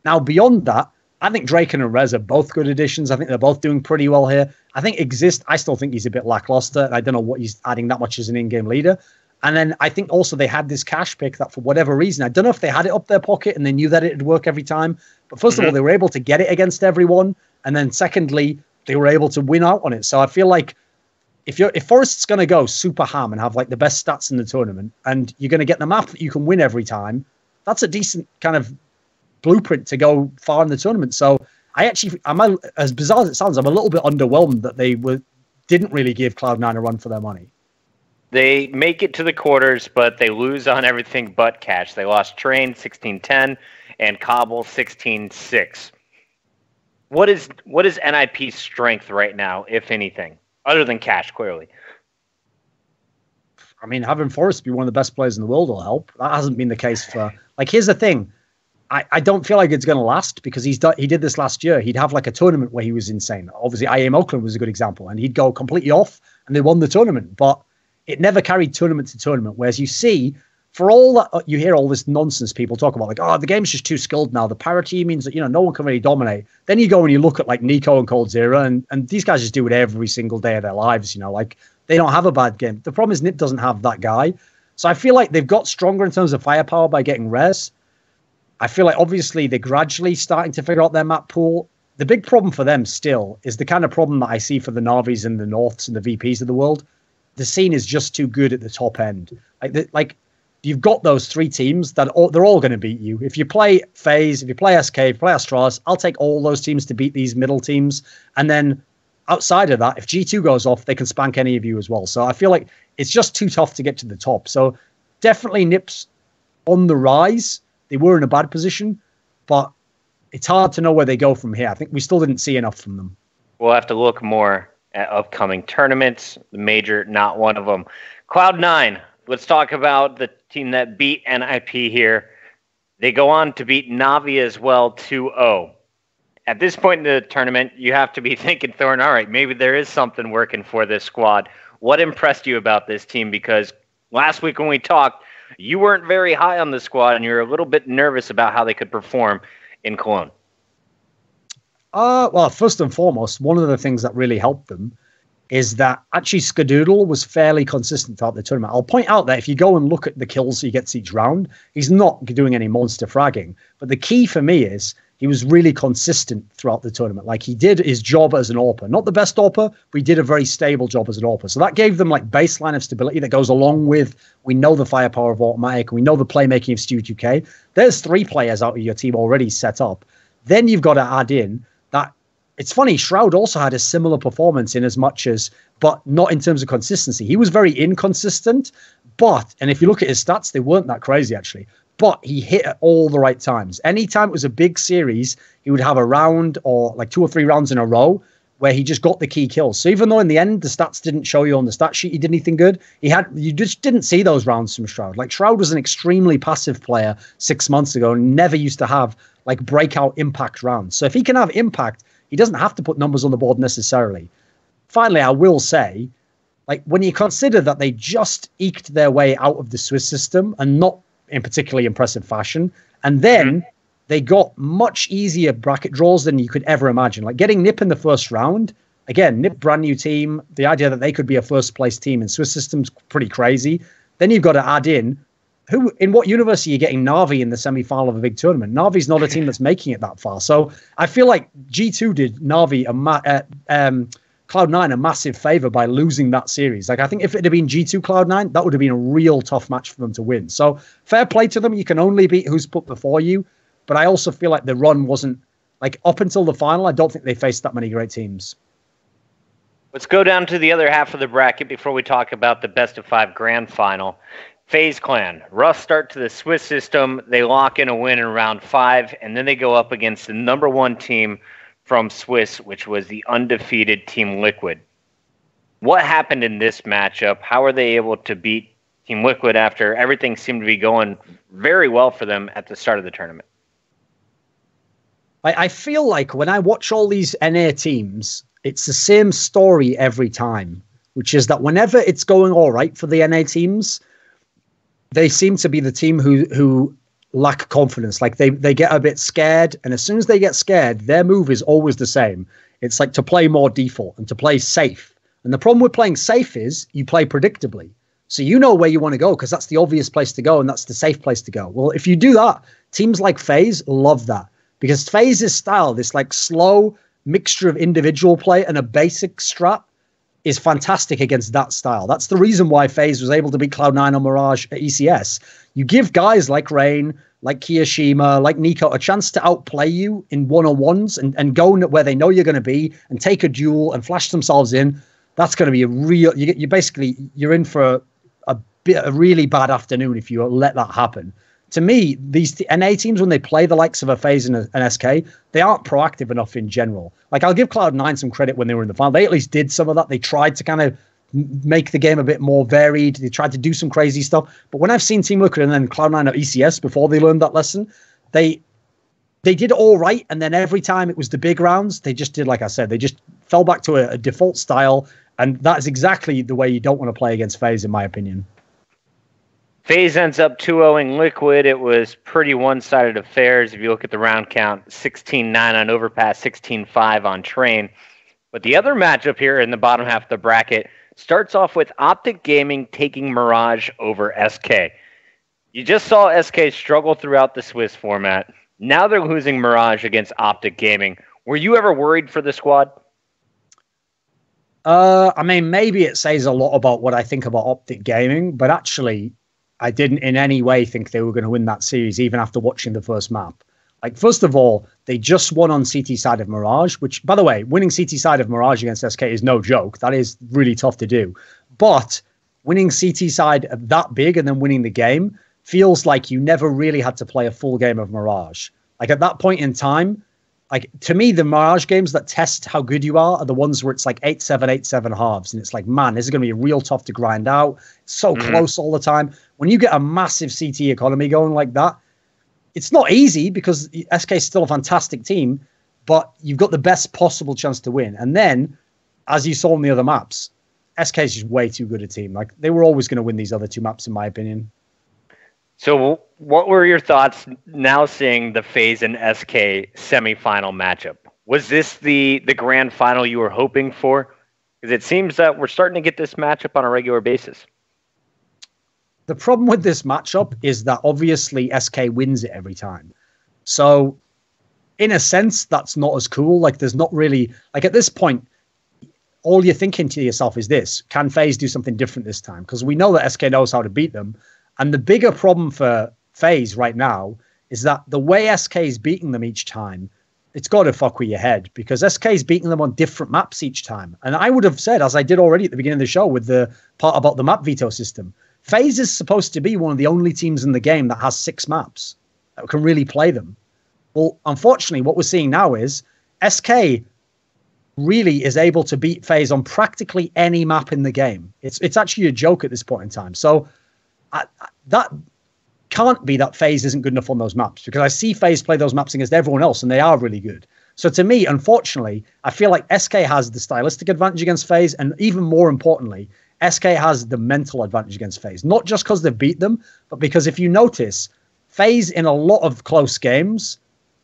Now, beyond that, I think Draken and Rez are both good additions. I think they're both doing pretty well here. I think Exist, I still think he's a bit lackluster. I don't know what he's adding that much as an in-game leader. And then I think also they had this cash pick that for whatever reason, I don't know if they had it up their pocket and they knew that it would work every time. But first of all, they were able to get it against everyone. And then secondly, they were able to win out on it. So I feel like if Forest's going to go super ham and have like the best stats in the tournament, and you're going to get the map that you can win every time, that's a decent kind of blueprint to go far in the tournament. So I'm as bizarre as it sounds, I'm a little bit underwhelmed that they didn't really give Cloud9 a run for their money. They make it to the quarters, but they lose on everything but cash. They lost Train 16-10 and Cobble 16-6. What is NIP's strength right now, if anything? Other than cash, clearly. I mean, having Forrest be one of the best players in the world will help. That hasn't been the case for... Like, here's the thing. I don't feel like it's going to last because he did this last year. He'd have like a tournament where he was insane. Obviously, IAM Oakland was a good example. And he'd go completely off and they won the tournament. But it never carried tournament to tournament. Whereas you see, for all that you hear all this nonsense people talk about, like, oh, the game's just too skilled now. The parity means that, no one can really dominate. Then you go and you look at like Nico and Cold Zero, and these guys just do it every single day of their lives, like they don't have a bad game. The problem is NIP doesn't have that guy. So I feel like they've got stronger in terms of firepower by getting Rez. I feel like obviously they're gradually starting to figure out their map pool. The big problem for them still is the kind of problem that I see for the Navis and the Norths and the VPs of the world. The scene is just too good at the top end. Like you've got those 3 teams that they're all going to beat you. If you play FaZe, if you play SK, if you play Astralis, I'll take all those teams to beat these middle teams. And then outside of that, if G2 goes off, they can spank any of you as well. So I feel like it's just too tough to get to the top. So definitely NIP's on the rise. They were in a bad position, but it's hard to know where they go from here. I think we still didn't see enough from them. We'll have to look more at upcoming tournaments. The major, not one of them. Cloud9 Let's talk about the team that beat NIP here. They go on to beat Navi as well 2-0. At this point in the tournament, you have to be thinking, Thorne, all right, maybe there is something working for this squad. What impressed you about this team? Because last week when we talked, you weren't very high on the squad, and you were a little bit nervous about how they could perform in Cologne. Well, first and foremost, one of the things that really helped them is that actually Skadoodle was fairly consistent throughout the tournament. I'll point out that if you go and look at the kills he gets each round, he's not doing any monster fragging. But the key for me is he was really consistent throughout the tournament. Like, he did his job as an AWPer. Not the best AWPer, but he did a very stable job as an AWPer. So that gave them like baseline of stability that goes along with, we know the firepower of Automatic, we know the playmaking of Stuart UK. There's 3 players out of your team already set up. Then you've got to add in that. It's funny, Shroud also had a similar performance in as much as, but not in terms of consistency. He was very inconsistent, and if you look at his stats, they weren't that crazy actually, but he hit at all the right times. Anytime it was a big series, he would have a round or like 2 or 3 rounds in a row where he just got the key kills. So even though in the end, the stats didn't show you on the stat sheet he did anything good, you just didn't see those rounds from Shroud. Like, Shroud was an extremely passive player 6 months ago and never used to have like breakout impact rounds. So if he can have impact, he doesn't have to put numbers on the board necessarily. Finally, I will say, like, when you consider that they just eked their way out of the Swiss system and not in particularly impressive fashion, and then they got much easier bracket draws than you could ever imagine. Like, getting NIP in the first round, again, NIP brand new team, the idea that they could be a first place team in Swiss system's pretty crazy. Then you've got to add in, in what universe are you getting Navi in the semi-final of a big tournament? Navi's not a team that's making it that far. So I feel like G2 did Navi, Cloud9 a massive favor by losing that series. Like, I think if it had been G2 Cloud9, that would have been a real tough match for them to win. So fair play to them. You can only beat who's put before you. But I also feel like the run wasn't, like, up until the final, I don't think they faced that many great teams. Let's go down to the other half of the bracket before we talk about the best of 5 grand final. FaZe Clan, rough start to the Swiss system. They lock in a win in round 5, and then they go up against the number 1 team from Swiss, which was the undefeated Team Liquid. What happened in this matchup? How were they able to beat Team Liquid after everything seemed to be going very well for them at the start of the tournament? I feel like when I watch all these NA teams, it's the same story every time, which is that whenever it's going all right for the NA teams, they seem to be the team who lack confidence. Like, they get a bit scared, and as soon as they get scared, their move is always the same. It's like to play more default and to play safe. And the problem with playing safe is you play predictably. So you know where you want to go because that's the obvious place to go and that's the safe place to go. Well, if you do that, teams like FaZe love that because FaZe's style, this like slow mixture of individual play and a basic strat, is fantastic against that style. That's the reason why FaZe was able to beat Cloud9 on Mirage at ECS. You give guys like Rain, like Kiyashima, like Nico a chance to outplay you in one-on-ones and go where they know you're going to be and take a duel and flash themselves in. That's going to be a real... You're in for a really bad afternoon if you let that happen. To me, these NA teams, when they play the likes of a FaZe and an SK, they aren't proactive enough in general. Like, I'll give Cloud9 some credit when they were in the final. They at least did some of that. They tried to kind of make the game a bit more varied. They tried to do some crazy stuff. But when I've seen Team Liquid and then Cloud9 at ECS before they learned that lesson, they did all right. And then every time it was the big rounds, they just did, like I said, they just fell back to a default style. And that is exactly the way you don't want to play against FaZe, in my opinion. FaZe ends up 2-0ing Liquid. It was pretty one-sided affairs. If you look at the round count, 16-9 on Overpass, 16-5 on Train. But the other matchup here in the bottom half of the bracket starts off with Optic Gaming taking Mirage over SK. You just saw SK struggle throughout the Swiss format. Now they're losing Mirage against Optic Gaming. Were you ever worried for the squad? I mean, maybe it says a lot about what I think about Optic Gaming, but actually, I didn't in any way think they were going to win that series, even after watching the first map. Like, first of all, they just won on CT side of Mirage, which, by the way, winning CT side of Mirage against SK is no joke. That is really tough to do. But winning CT side of that big and then winning the game feels like you never really had to play a full game of Mirage. Like, at that point in time, like, to me, the Mirage games that test how good you are the ones where it's like 8-7, 8-7 halves. And it's like, man, this is going to be real tough to grind out. It's so close all the time. When you get a massive CT economy going like that, it's not easy because SK is still a fantastic team, but you've got the best possible chance to win. And then, as you saw on the other maps, SK is just way too good a team. Like, they were always going to win these other two maps, in my opinion. So what were your thoughts now seeing the FaZe and SK semifinal matchup? Was this the grand final you were hoping for? Because it seems that we're starting to get this matchup on a regular basis. The problem with this matchup is that obviously SK wins it every time. So in a sense, that's not as cool. Like, there's not really, like, at this point, all you're thinking to yourself is this: can FaZe do something different this time? Because we know that SK knows how to beat them. And the bigger problem for FaZe right now is that the way SK is beating them each time, it's got to fuck with your head, because SK is beating them on different maps each time. And I would have said, as I did already at the beginning of the show with the part about the map veto system, FaZe is supposed to be one of the only teams in the game that has 6 maps that can really play them. Well, unfortunately, what we're seeing now is SK really is able to beat FaZe on practically any map in the game. It's actually a joke at this point in time. So that can't be that FaZe isn't good enough on those maps, because I see FaZe play those maps against everyone else and they are really good. So to me, unfortunately, I feel like SK has the stylistic advantage against FaZe, and even more importantly, SK has the mental advantage against FaZe. Not just because they've beat them, but because if you notice, FaZe in a lot of close games,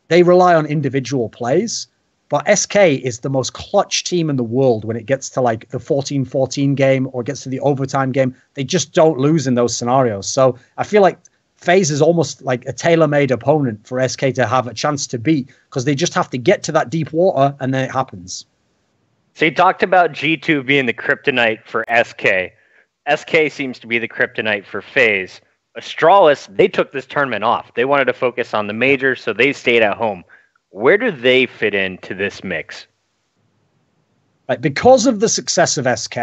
they rely on individual plays. But SK is the most clutch team in the world when it gets to like the 14-14 game or gets to the overtime game. They just don't lose in those scenarios. So I feel like FaZe is almost like a tailor-made opponent for SK to have a chance to beat, because they just have to get to that deep water and then it happens. So you talked about G2 being the kryptonite for SK. SK seems to be the kryptonite for FaZe. Astralis, they took this tournament off. They wanted to focus on the major, so they stayed at home. Where do they fit into this mix? Right, because of the success of SK,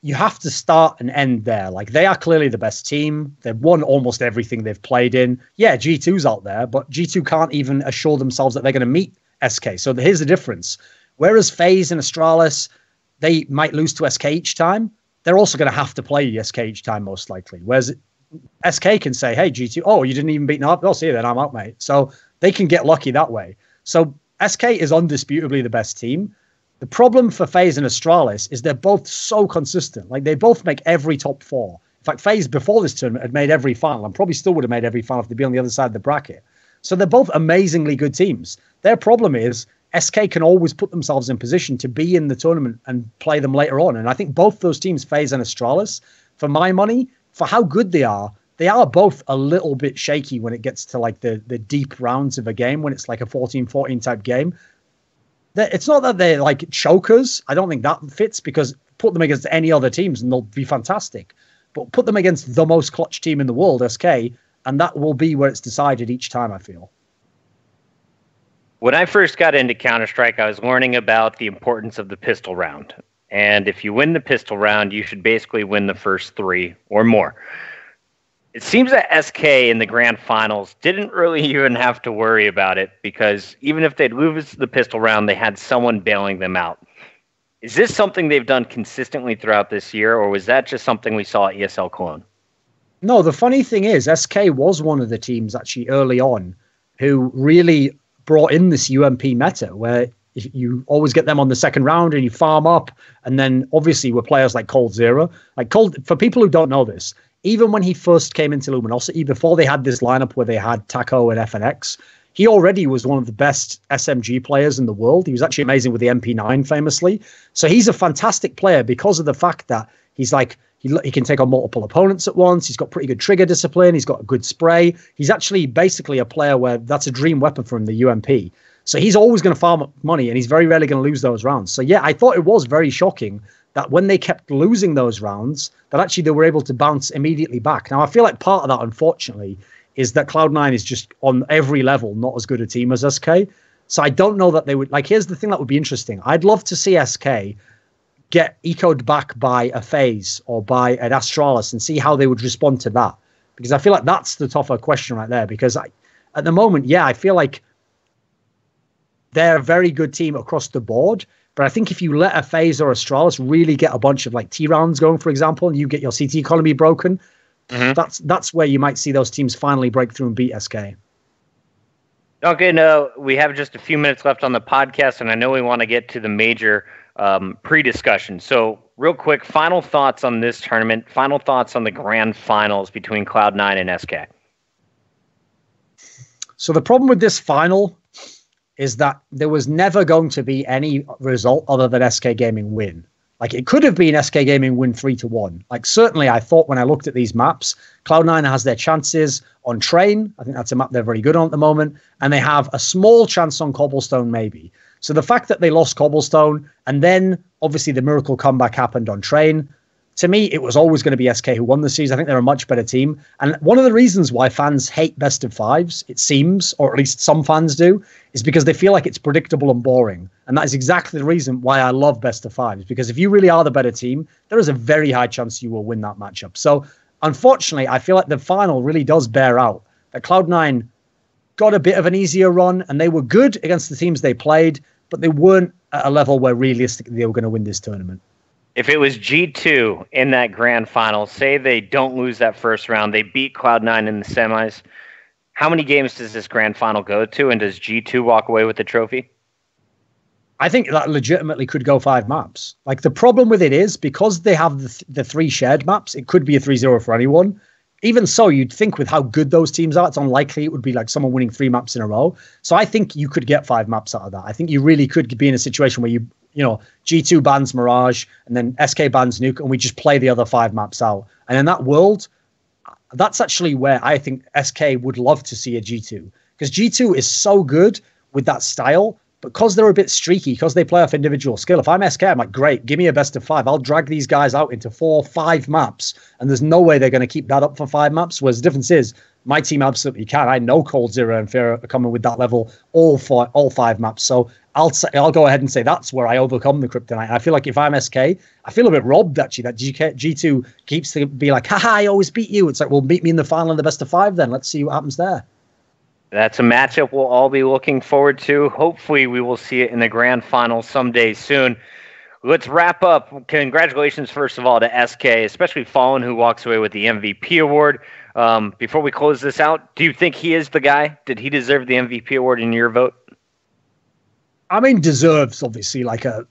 you have to start and end there. Like, they are clearly the best team. They've won almost everything they've played in. Yeah, G2's out there, but G2 can't even assure themselves that they're going to meet SK. So here's the difference. Whereas FaZe and Astralis, they might lose to SK each time, they're also going to have to play SK each time, most likely. Whereas SK can say, hey, G2, oh, you didn't even beat me up. Oh, see you then, I'm out, mate. So they can get lucky that way. So SK is undisputably the best team. The problem for FaZe and Astralis is they're both so consistent. Like, they both make every top 4. In fact, FaZe before this tournament had made every final, and probably still would have made every final if they'd be on the other side of the bracket. So they're both amazingly good teams. Their problem is SK can always put themselves in position to be in the tournament and play them later on. And I think both those teams, FaZe and Astralis, for my money, for how good they are both a little bit shaky when it gets to like the deep rounds of a game, when it's like a 14-14 type game. It's not that they're like chokers. I don't think that fits, because put them against any other teams and they'll be fantastic. But put them against the most clutch team in the world, SK, and that will be where it's decided each time, I feel. When I first got into Counter-Strike, I was learning about the importance of the pistol round. And if you win the pistol round, you should basically win the first 3 or more. It seems that SK in the grand finals didn't really even have to worry about it, because even if they'd lose the pistol round, they had someone bailing them out. Is this something they've done consistently throughout this year, or was that just something we saw at ESL Cologne? No, the funny thing is, SK was one of the teams actually early on who really brought in this UMP meta, where you always get them on the second round and you farm up. And then obviously with players like Cold Zero, like Cold, for people who don't know this, even when he first came into Luminosity, before they had this lineup where they had Taco and FNX, he already was one of the best SMG players in the world. He was actually amazing with the MP9 famously. So he's a fantastic player because of the fact that he's like, he can take on multiple opponents at once. He's got pretty good trigger discipline. He's got a good spray. He's actually basically a player where that's a dream weapon for him, the UMP. So he's always going to farm up money, and he's very rarely going to lose those rounds. So yeah, I thought it was very shocking that when they kept losing those rounds, that actually they were able to bounce immediately back. Now, I feel like part of that, unfortunately, is that Cloud9 is just on every level not as good a team as SK. So I don't know that they would, like, here's the thing that would be interesting. I'd love to see SK get echoed back by a FaZe or by an Astralis and see how they would respond to that. Because I feel like that's the tougher question right there. Because at the moment, yeah, I feel like they're a very good team across the board. But I think if you let a FaZe or Astralis really get a bunch of like T rounds going, for example, and you get your CT economy broken, that's where you might see those teams finally break through and beat SK. Okay, no, we have just a few minutes left on the podcast, and I know we want to get to the major pre-discussion. So real quick, final thoughts on this tournament, final thoughts on the grand finals between Cloud9 and SK. So the problem with this final is that there was never going to be any result other than SK Gaming win. Like, it could have been SK Gaming win 3-1. Like, certainly I thought when I looked at these maps, Cloud9 has their chances on Train. I think that's a map they're very good on at the moment. And they have a small chance on Cobblestone, maybe. So the fact that they lost Cobblestone, and then obviously the miracle comeback happened on Train, to me, it was always going to be SK who won the series. I think they're a much better team. And one of the reasons why fans hate best of fives, it seems, or at least some fans do, is because they feel like it's predictable and boring. And that is exactly the reason why I love best of fives. Because if you really are the better team, there is a very high chance you will win that matchup. So unfortunately, I feel like the final really does bear out that Cloud9 got a bit of an easier run, and they were good against the teams they played, but they weren't at a level where realistically they were going to win this tournament. If it was G2 in that grand final, say they don't lose that first round, they beat Cloud9 in the semis, how many games does this grand final go to, and does G2 walk away with the trophy? I think that legitimately could go 5 maps. Like, the problem with it is, because they have the 3 shared maps, it could be a 3-0 for anyone. Even so, you'd think with how good those teams are, it's unlikely it would be like someone winning 3 maps in a row. So I think you could get 5 maps out of that. I think you really could be in a situation where G2 bans Mirage and then SK bans Nuke, and we just play the other 5 maps out. And in that world, that's actually where I think SK would love to see a G2. Because G2 is so good with that style, because they're a bit streaky, because they play off individual skill. If I'm SK, I'm like, great, give me a best of 5. I'll drag these guys out into 4-5 maps, and there's no way they're going to keep that up for 5 maps. Whereas the difference is, my team absolutely can. I know coldzera and Fear are coming with that level all 5 maps. So I'll go ahead and say that's where I overcome the kryptonite. I feel like if I'm SK, I feel a bit robbed, actually, that G2 keeps to be like, haha, I always beat you. It's like, well, meet me in the final in the best of 5 then. Let's see what happens there. That's a matchup we'll all be looking forward to. Hopefully we will see it in the grand final someday soon. Let's wrap up. Congratulations, first of all, to SK, especially Fallen, who walks away with the MVP award. Before we close this out, do you think he is the guy? Did he deserve the MVP award in your vote? I mean, deserves, obviously, like a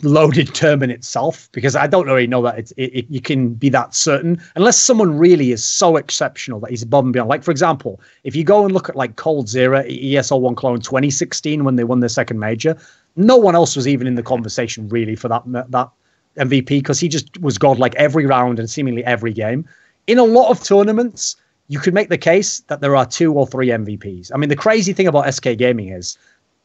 loaded term in itself, because I don't really know that you can be that certain unless someone really is so exceptional that he's above and beyond. Like, for example, if you go and look at like coldzera, ESL1 Clone 2016 when they won their second major, no one else was even in the conversation really for that MVP, because he just was godlike every round and seemingly every game. In a lot of tournaments, you could make the case that there are 2 or 3 MVPs. I mean, the crazy thing about SK Gaming is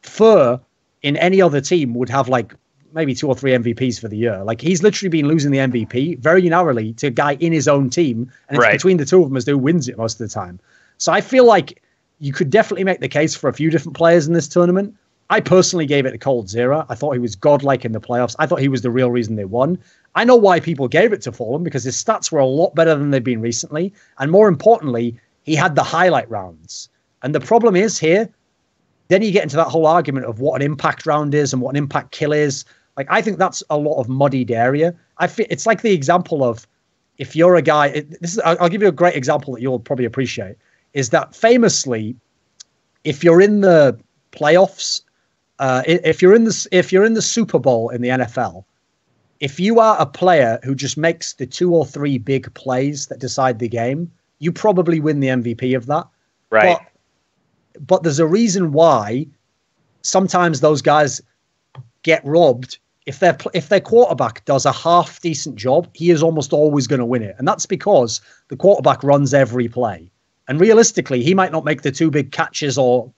Fur in any other team would have like maybe 2 or 3 MVPs for the year. Like, he's literally been losing the MVP very narrowly to a guy in his own team, and it's between the two of them as to who wins it most of the time. So I feel like you could definitely make the case for a few different players in this tournament. I personally gave it to coldzera. I thought he was godlike in the playoffs. I thought he was the real reason they won. I know why people gave it to Fallen, because his stats were a lot better than they've been recently, and more importantly, he had the highlight rounds. And the problem is here, then you get into that whole argument of what an impact round is and what an impact kill is. Like, I think that's a lot of muddied area. I feel it's like the example of, if you're a guy, I'll give you a great example that you'll probably appreciate, is that famously, if you're in the playoffs, if you're in the Super Bowl in the NFL, if you are a player who just makes the 2 or 3 big plays that decide the game, you probably win the MVP of that. Right. But there's a reason why sometimes those guys get robbed. If their quarterback does a half decent job, he is almost always going to win it. And that's because the quarterback runs every play. And realistically, he might not make the 2 big catches or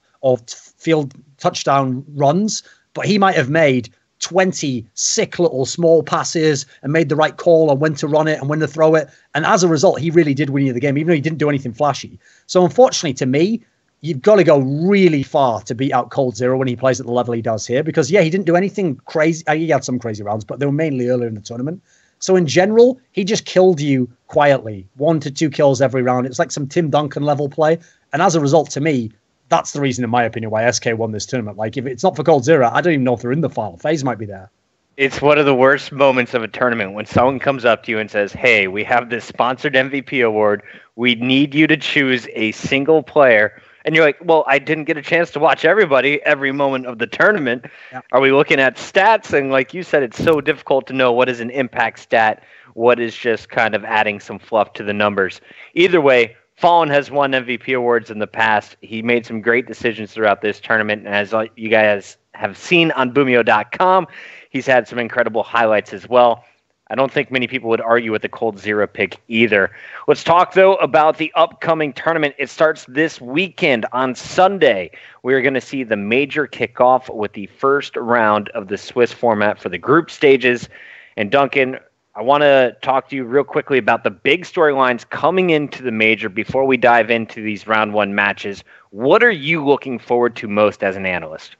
field touchdown runs, but he might have made 20 sick little small passes and made the right call on when to run it and when to throw it. And as a result, he really did win you the game, even though he didn't do anything flashy. So unfortunately, to me, you've got to go really far to beat out coldzera when he plays at the level he does here, because, yeah, he didn't do anything crazy. He had some crazy rounds, but they were mainly earlier in the tournament. So in general, he just killed you quietly, 1 to 2 kills every round. It's like some Tim Duncan level play. And as a result, to me, that's the reason, in my opinion, why SK won this tournament. Like, if it's not for Coldzera, I don't even know if they're in the final. FaZe might be there. It's one of the worst moments of a tournament when someone comes up to you and says, hey, we have this sponsored MVP award. We need you to choose a single player. And you're like, well, I didn't get a chance to watch everybody every moment of the tournament. Yeah. Are we looking at stats? And like you said, it's so difficult to know what is an impact stat, what is just kind of adding some fluff to the numbers. Either way, Fallen has won MVP awards in the past. He made some great decisions throughout this tournament. And as you guys have seen on Boomio.com, he's had some incredible highlights as well. I don't think many people would argue with the Coldzera pick either. Let's talk, though, about the upcoming tournament. It starts this weekend on Sunday. We are going to see the major kickoff with the first round of the Swiss format for the group stages. And Duncan, I want to talk to you real quickly about the big storylines coming into the major before we dive into these round one matches. What are you looking forward to most as an analyst?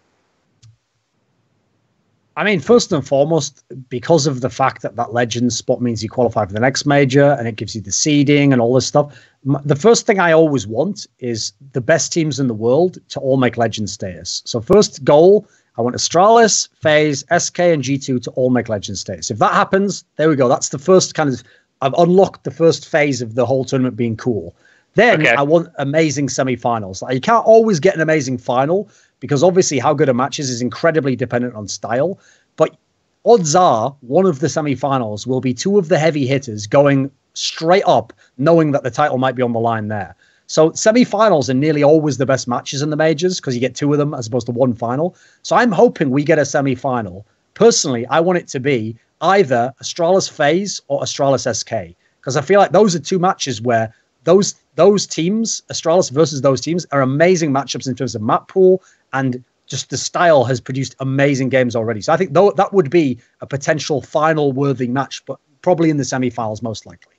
I mean, first and foremost, because of the fact that that Legends spot means you qualify for the next major and it gives you the seeding and all this stuff, the first thing I always want is the best teams in the world to all make Legends status. So first goal, I want Astralis, FaZe, SK, and G2 to all make Legends status. If that happens, there we go. That's the first I've unlocked the first phase of the whole tournament being cool. Then I want amazing semifinals. Like, you can't always get an amazing final, because obviously how good a match is incredibly dependent on style. But odds are one of the semifinals will be two of the heavy hitters going straight up, knowing that the title might be on the line there. So semifinals are nearly always the best matches in the majors because you get two of them as opposed to one final. So I'm hoping we get a semifinal. Personally, I want it to be either Astralis FaZe or Astralis SK, because I feel like those are two matches where those teams, Astralis versus those teams, are amazing matchups in terms of map pool, and just the style has produced amazing games already. So I think that would be a potential final-worthy match, but probably in the semifinals most likely.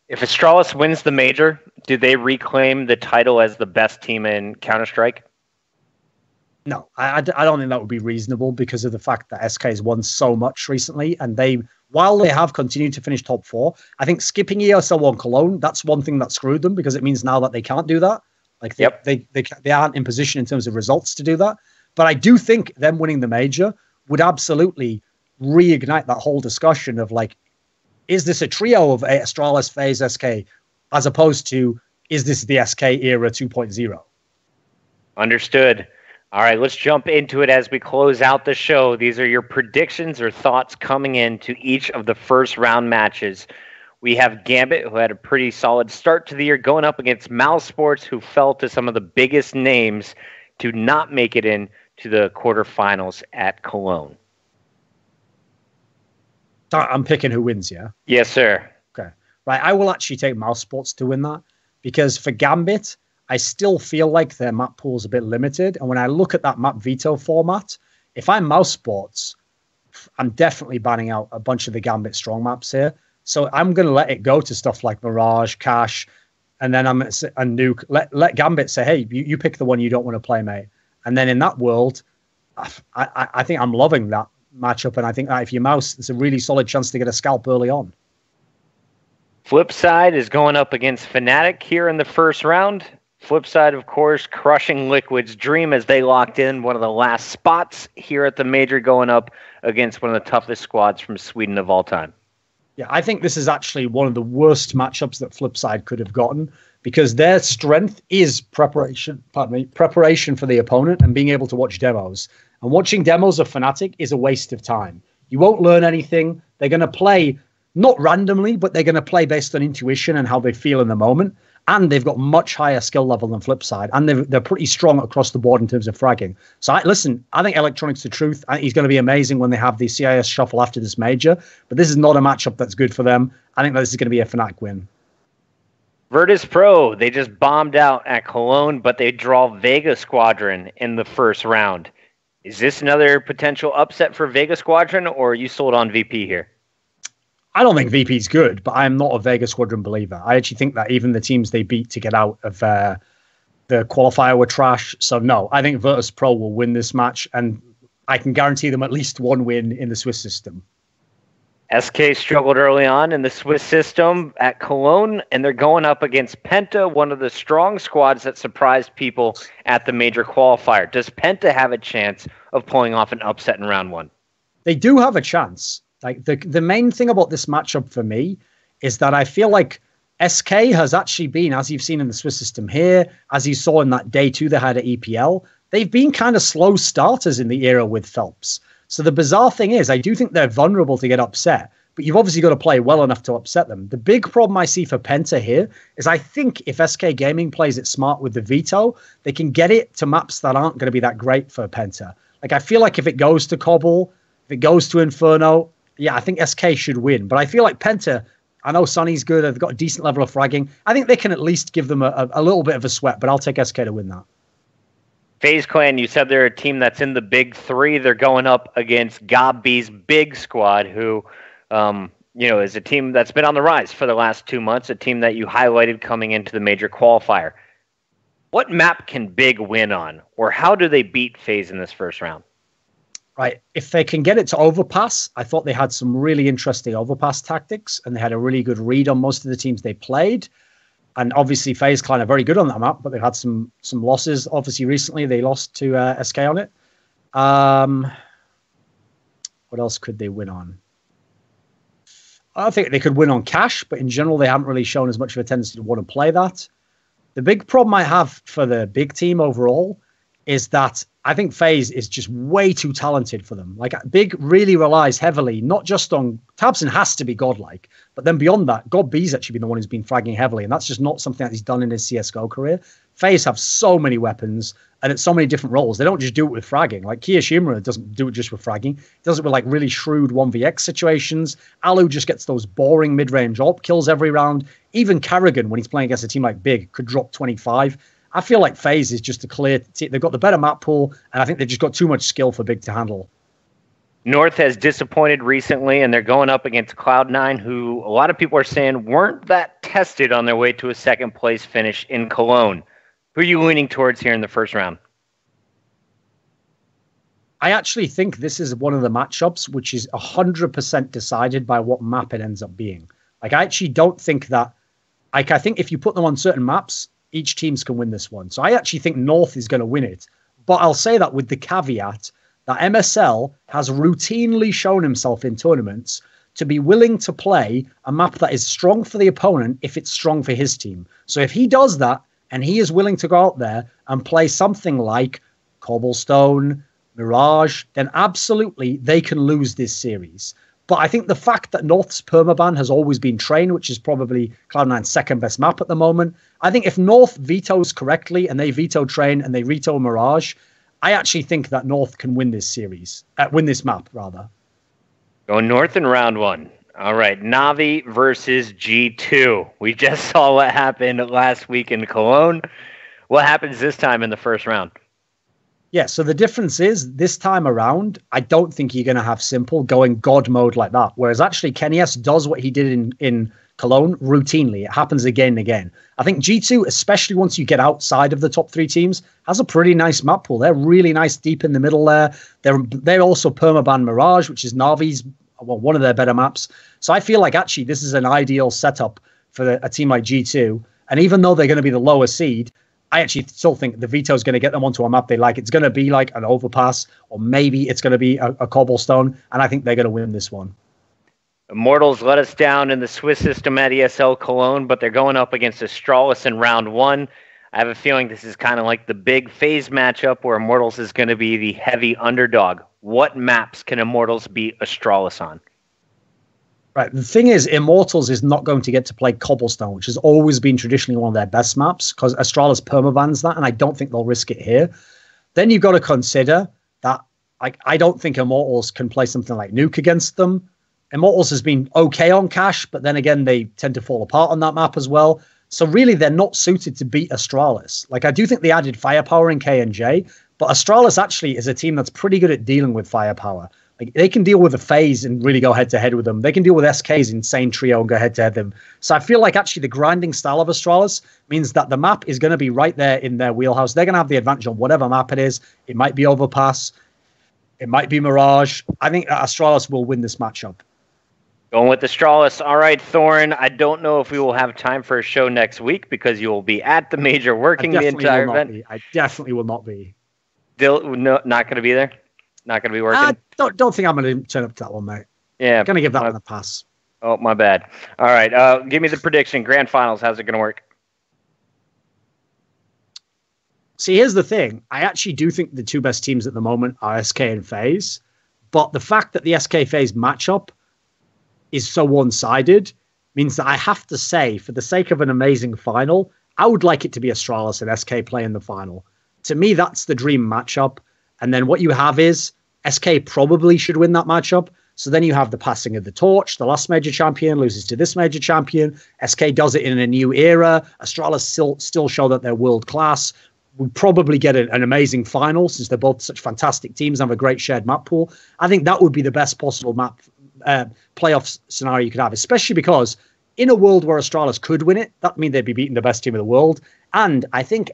If Astralis wins the major, do they reclaim the title as the best team in Counter-Strike? No, I don't think that would be reasonable because of the fact that SK has won so much recently, and while they have continued to finish top 4, I think skipping ESL 1 Cologne, that's one thing that screwed them, because it means now that they can't do that. Like they aren't in position in terms of results to do that. But I do think them winning the major would absolutely reignite that whole discussion of, like, is this a trio of Astralis, FaZe, SK, as opposed to, is this the SK era 2.0? Understood. All right, let's jump into it as we close out the show. These are your predictions or thoughts coming into each of the first round matches. We have Gambit, who had a pretty solid start to the year, going up against Mouse Sports, who fell to some of the biggest names to not make it in to the quarterfinals at Cologne. I'm picking who wins, yeah? Yes, sir. Okay. Right, I will actually take Mouse Sports to win that, because for Gambit, I still feel like their map pool is a bit limited. And when I look at that map veto format, if I'm Mouse Sports, I'm definitely banning out a bunch of the Gambit strong maps here. So I'm going to let it go to stuff like Mirage, Cash, and then I'm going to Nuke. Let Gambit say, hey, you pick the one you don't want to play, mate. And then in that world, I think I'm loving that matchup. And I think that if you're Mouse, it's a really solid chance to get a scalp early on. Flipside is going up against Fnatic here in the first round. Flipside, of course, crushing Liquid's dream as they locked in one of the last spots here at the major, going up against one of the toughest squads from Sweden of all time. Yeah, I think this is actually one of the worst matchups that Flipside could have gotten, because their strength is preparation for the opponent and being able to watch demos. And watching demos of Fnatic is a waste of time. You won't learn anything. They're going to play not randomly, but they're going to play based on intuition and how they feel in the moment. And they've got much higher skill level than Flipside. And they're pretty strong across the board in terms of fragging. So I think Electronic's the truth. I think he's going to be amazing when they have the CIS shuffle after this major. But this is not a matchup that's good for them. I think this is going to be a Fnatic win. Virtus Pro, they just bombed out at Cologne, but they draw Vega Squadron in the first round. Is this another potential upset for Vega Squadron, or are you sold on VP here? I don't think VP's good, but I'm not a Vega Squadron believer. I actually think that even the teams they beat to get out of the qualifier were trash. So no, I think Virtus Pro will win this match, and I can guarantee them at least one win in the Swiss system. SK struggled early on in the Swiss system at Cologne, and they're going up against Penta, one of the strong squads that surprised people at the major qualifier. Does Penta have a chance of pulling off an upset in round one? They do have a chance. Like the main thing about this matchup for me is that I feel like SK has actually been, as you've seen in the Swiss system here, as you saw in that day 2 they had at EPL, they've been kind of slow starters in the era with Phelps. So the bizarre thing is, I do think they're vulnerable to get upset, but you've obviously got to play well enough to upset them. The big problem I see for Penta here is I think if SK Gaming plays it smart with the veto, they can get it to maps that aren't going to be that great for Penta. Like, I feel like if it goes to Cobble, if it goes to Inferno, yeah, I think SK should win. But I feel like Penta, I know Sonny's good, they've got a decent level of fragging. I think they can at least give them a little bit of a sweat, but I'll take SK to win that. FaZe Clan, you said they're a team that's in the big three. They're going up against Gobby's big squad, who, is a team that's been on the rise for the last 2 months, a team that you highlighted coming into the major qualifier. What map can Big win on, or how do they beat FaZe in this first round? Right, if they can get it to overpass, I thought they had some really interesting overpass tactics, and they had a really good read on most of the teams they played. And obviously, FaZe Clan are very good on that map, but they've had some losses. Obviously, recently they lost to SK on it. What else could they win on? I think they could win on cash, but in general, they haven't really shown as much of a tendency to want to play that. The big problem I have for the big team overall is that I think FaZe is just way too talented for them. Like, Big really relies heavily, not just on Tabson has to be godlike, but then beyond that, God B's actually been the one who's been fragging heavily, and that's just not something that he's done in his CSGO career. FaZe have so many weapons, and it's so many different roles. They don't just do it with fragging. Like, Kiyoshimura doesn't do it just with fragging. He does it with, like, really shrewd 1vx situations. Alu just gets those boring mid-range AWP kills every round. Even Carrigan, when he's playing against a team like Big, could drop 25. I feel like FaZe is just a clear team. They've got the better map pool, and I think they've just got too much skill for Big to handle. North has disappointed recently, and they're going up against Cloud9, who a lot of people are saying weren't that tested on their way to a second-place finish in Cologne. Who are you leaning towards here in the first round? I actually think this is one of the matchups which is 100% decided by what map it ends up being. Like, I actually don't think that... Like, I think if you put them on certain maps, each teams can win this one. So I actually think North is going to win it. But I'll say that with the caveat that MSL has routinely shown himself in tournaments to be willing to play a map that is strong for the opponent if it's strong for his team. So if he does that, and he is willing to go out there and play something like Cobblestone, Mirage, then absolutely they can lose this series. But I think the fact that North's permaban has always been Train, which is probably Cloud9's second best map at the moment, I think if North vetoes correctly and they veto Train and they veto Mirage, I actually think that North can win this series, win this map rather. Going North in round one. All right, Navi versus G2. We just saw what happened last week in Cologne. What happens this time in the first round? Yeah, so the difference is this time around, I don't think you're going to have Simple going God mode like that. Whereas actually Kenny S does what he did in Cologne routinely. It happens again and again. I think G2, especially once you get outside of the top three teams, has a pretty nice map pool. They're really nice deep in the middle there. They're also permaban Mirage, which is Navi's, well, one of their better maps. So I feel like actually this is an ideal setup for a team like G2. And even though they're going to be the lower seed, I actually still think the veto is going to get them onto a map they like. It's going to be like an overpass, or maybe it's going to be a cobblestone, and I think they're going to win this one. Immortals let us down in the Swiss system at ESL Cologne, but they're going up against Astralis in round one. I have a feeling this is kind of like the big FaZe matchup where Immortals is going to be the heavy underdog. What maps can Immortals beat Astralis on? Right. The thing is, Immortals is not going to get to play Cobblestone, which has always been traditionally one of their best maps, because Astralis permabans that, and I don't think they'll risk it here. Then you've got to consider that I don't think Immortals can play something like Nuke against them. Immortals has been okay on cash, but then again, they tend to fall apart on that map as well. So really, they're not suited to beat Astralis. Like, I do think they added firepower in K&J, but Astralis actually is a team that's pretty good at dealing with firepower. Like, they can deal with a FaZe and really go head-to-head with them. They can deal with SK's insane trio and go head-to-head them. So I feel like actually the grinding style of Astralis means that the map is going to be right there in their wheelhouse. They're going to have the advantage on whatever map it is. It might be Overpass. It might be Mirage. I think that Astralis will win this matchup. Going with Astralis. All right, Thorin. I don't know if we will have time for a show next week because you will be at the major working the entire event. I definitely will not be. Still, no, not going to be there? Not going to be working? I don't think I'm going to turn up to that one, mate. Yeah. Going to give that one a pass. Oh, my bad. All right. Give me the prediction. Grand Finals. How's it going to work? See, here's the thing. I actually do think the two best teams at the moment are SK and FaZe. But the fact that the SK FaZe matchup is so one-sided means that I have to say, for the sake of an amazing final, I would like it to be Astralis and SK play in the final. To me, that's the dream matchup. And then what you have is SK probably should win that matchup. So then you have the passing of the torch. The last major champion loses to this major champion. SK does it in a new era. Astralis still show that they're world-class. We probably get an amazing final since they're both such fantastic teams and have a great shared map pool. I think that would be the best possible map playoff scenario you could have, especially because in a world where Astralis could win it, that would mean they'd be beating the best team in the world. And I think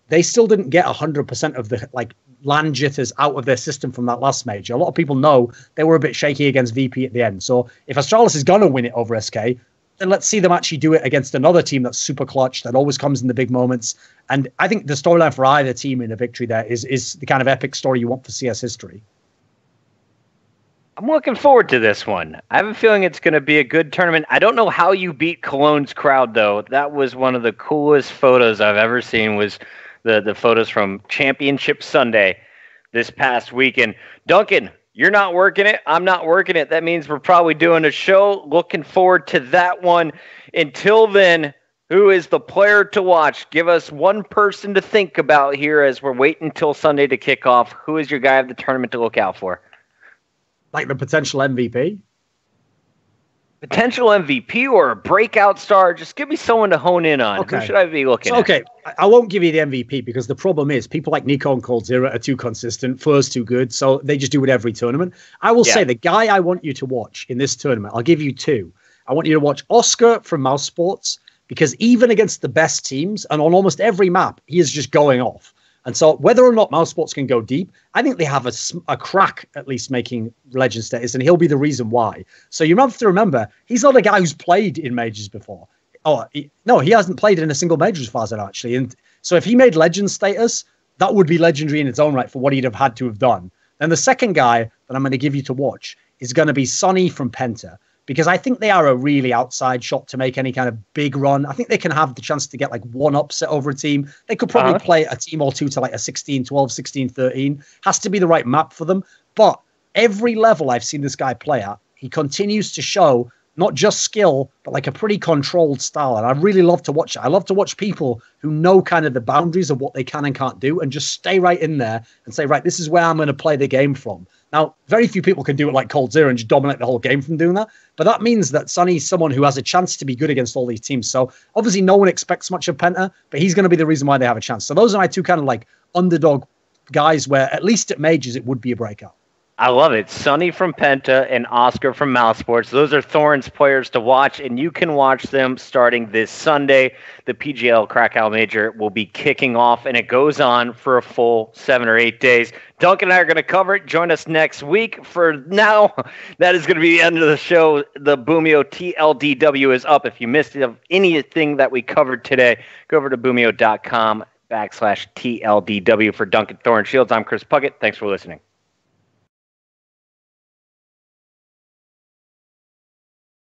they still didn't get 100% of the land jitters out of their system from that last major. A lot of people know they were a bit shaky against VP at the end. So if Astralis is going to win it over SK, then let's see them actually do it against another team that's super clutch, that always comes in the big moments. And I think the storyline for either team in a victory there is the kind of epic story you want for CS history. I'm looking forward to this one. I have a feeling it's going to be a good tournament. I don't know how you beat Cologne's crowd, though. That was one of the coolest photos I've ever seen, was the photos from Championship Sunday this past weekend. Duncan, you're not working it. I'm not working it. That means we're probably doing a show. Looking forward to that one. Until then, who is the player to watch? Give us one person to think about here as we're waiting until Sunday to kick off. Who is your guy of the tournament to look out for? Like the potential MVP? Potential MVP or a breakout star? Just give me someone to hone in on. Okay. Who should I be looking at? Okay, I won't give you the MVP because the problem is people like Nico and Cold Zero are too consistent. Fur's too good, so they just do it every tournament. I will say the guy I want you to watch in this tournament, I'll give you two. I want you to watch Oscar from Mouse Sports because even against the best teams and on almost every map, he is just going off. And so whether or not Mouse Sports can go deep, I think they have a crack at least making Legend status, and he'll be the reason why. So you have to remember, he's not a guy who's played in majors before. No, he hasn't played in a single major as far as I know, actually. And so if he made Legend status, that would be legendary in its own right for what he'd have had to have done. Then the second guy that I'm going to give you to watch is going to be Sonny from Penta, because I think they are a really outside shot to make any kind of big run. I think they can have the chance to get like one upset over a team. They could probably play a team or two to like a 16-12, 16-13. Has to be the right map for them. But every level I've seen this guy play at, he continues to show not just skill, but like a pretty controlled style. And I really love to watch it. I love to watch people who know kind of the boundaries of what they can and can't do and just stay right in there and say, right, this is where I'm going to play the game from. Now, very few people can do it like Cold Zero and just dominate the whole game from doing that. But that means that Sonny's someone who has a chance to be good against all these teams. So obviously no one expects much of Penta, but he's going to be the reason why they have a chance. So those are my two kind of like underdog guys where at least at majors it would be a breakout. I love it. Sonny from Penta and Oscar from Mouse Sports. Those are Thorin's players to watch, and you can watch them starting this Sunday. The PGL Krakow Major will be kicking off, and it goes on for a full 7 or 8 days. Duncan and I are going to cover it. Join us next week. For now, that is going to be the end of the show. The Boomio TLDW is up. If you missed anything that we covered today, go over to boomio.com/TLDW. For Duncan Thorin Shields, I'm Chris Puckett. Thanks for listening.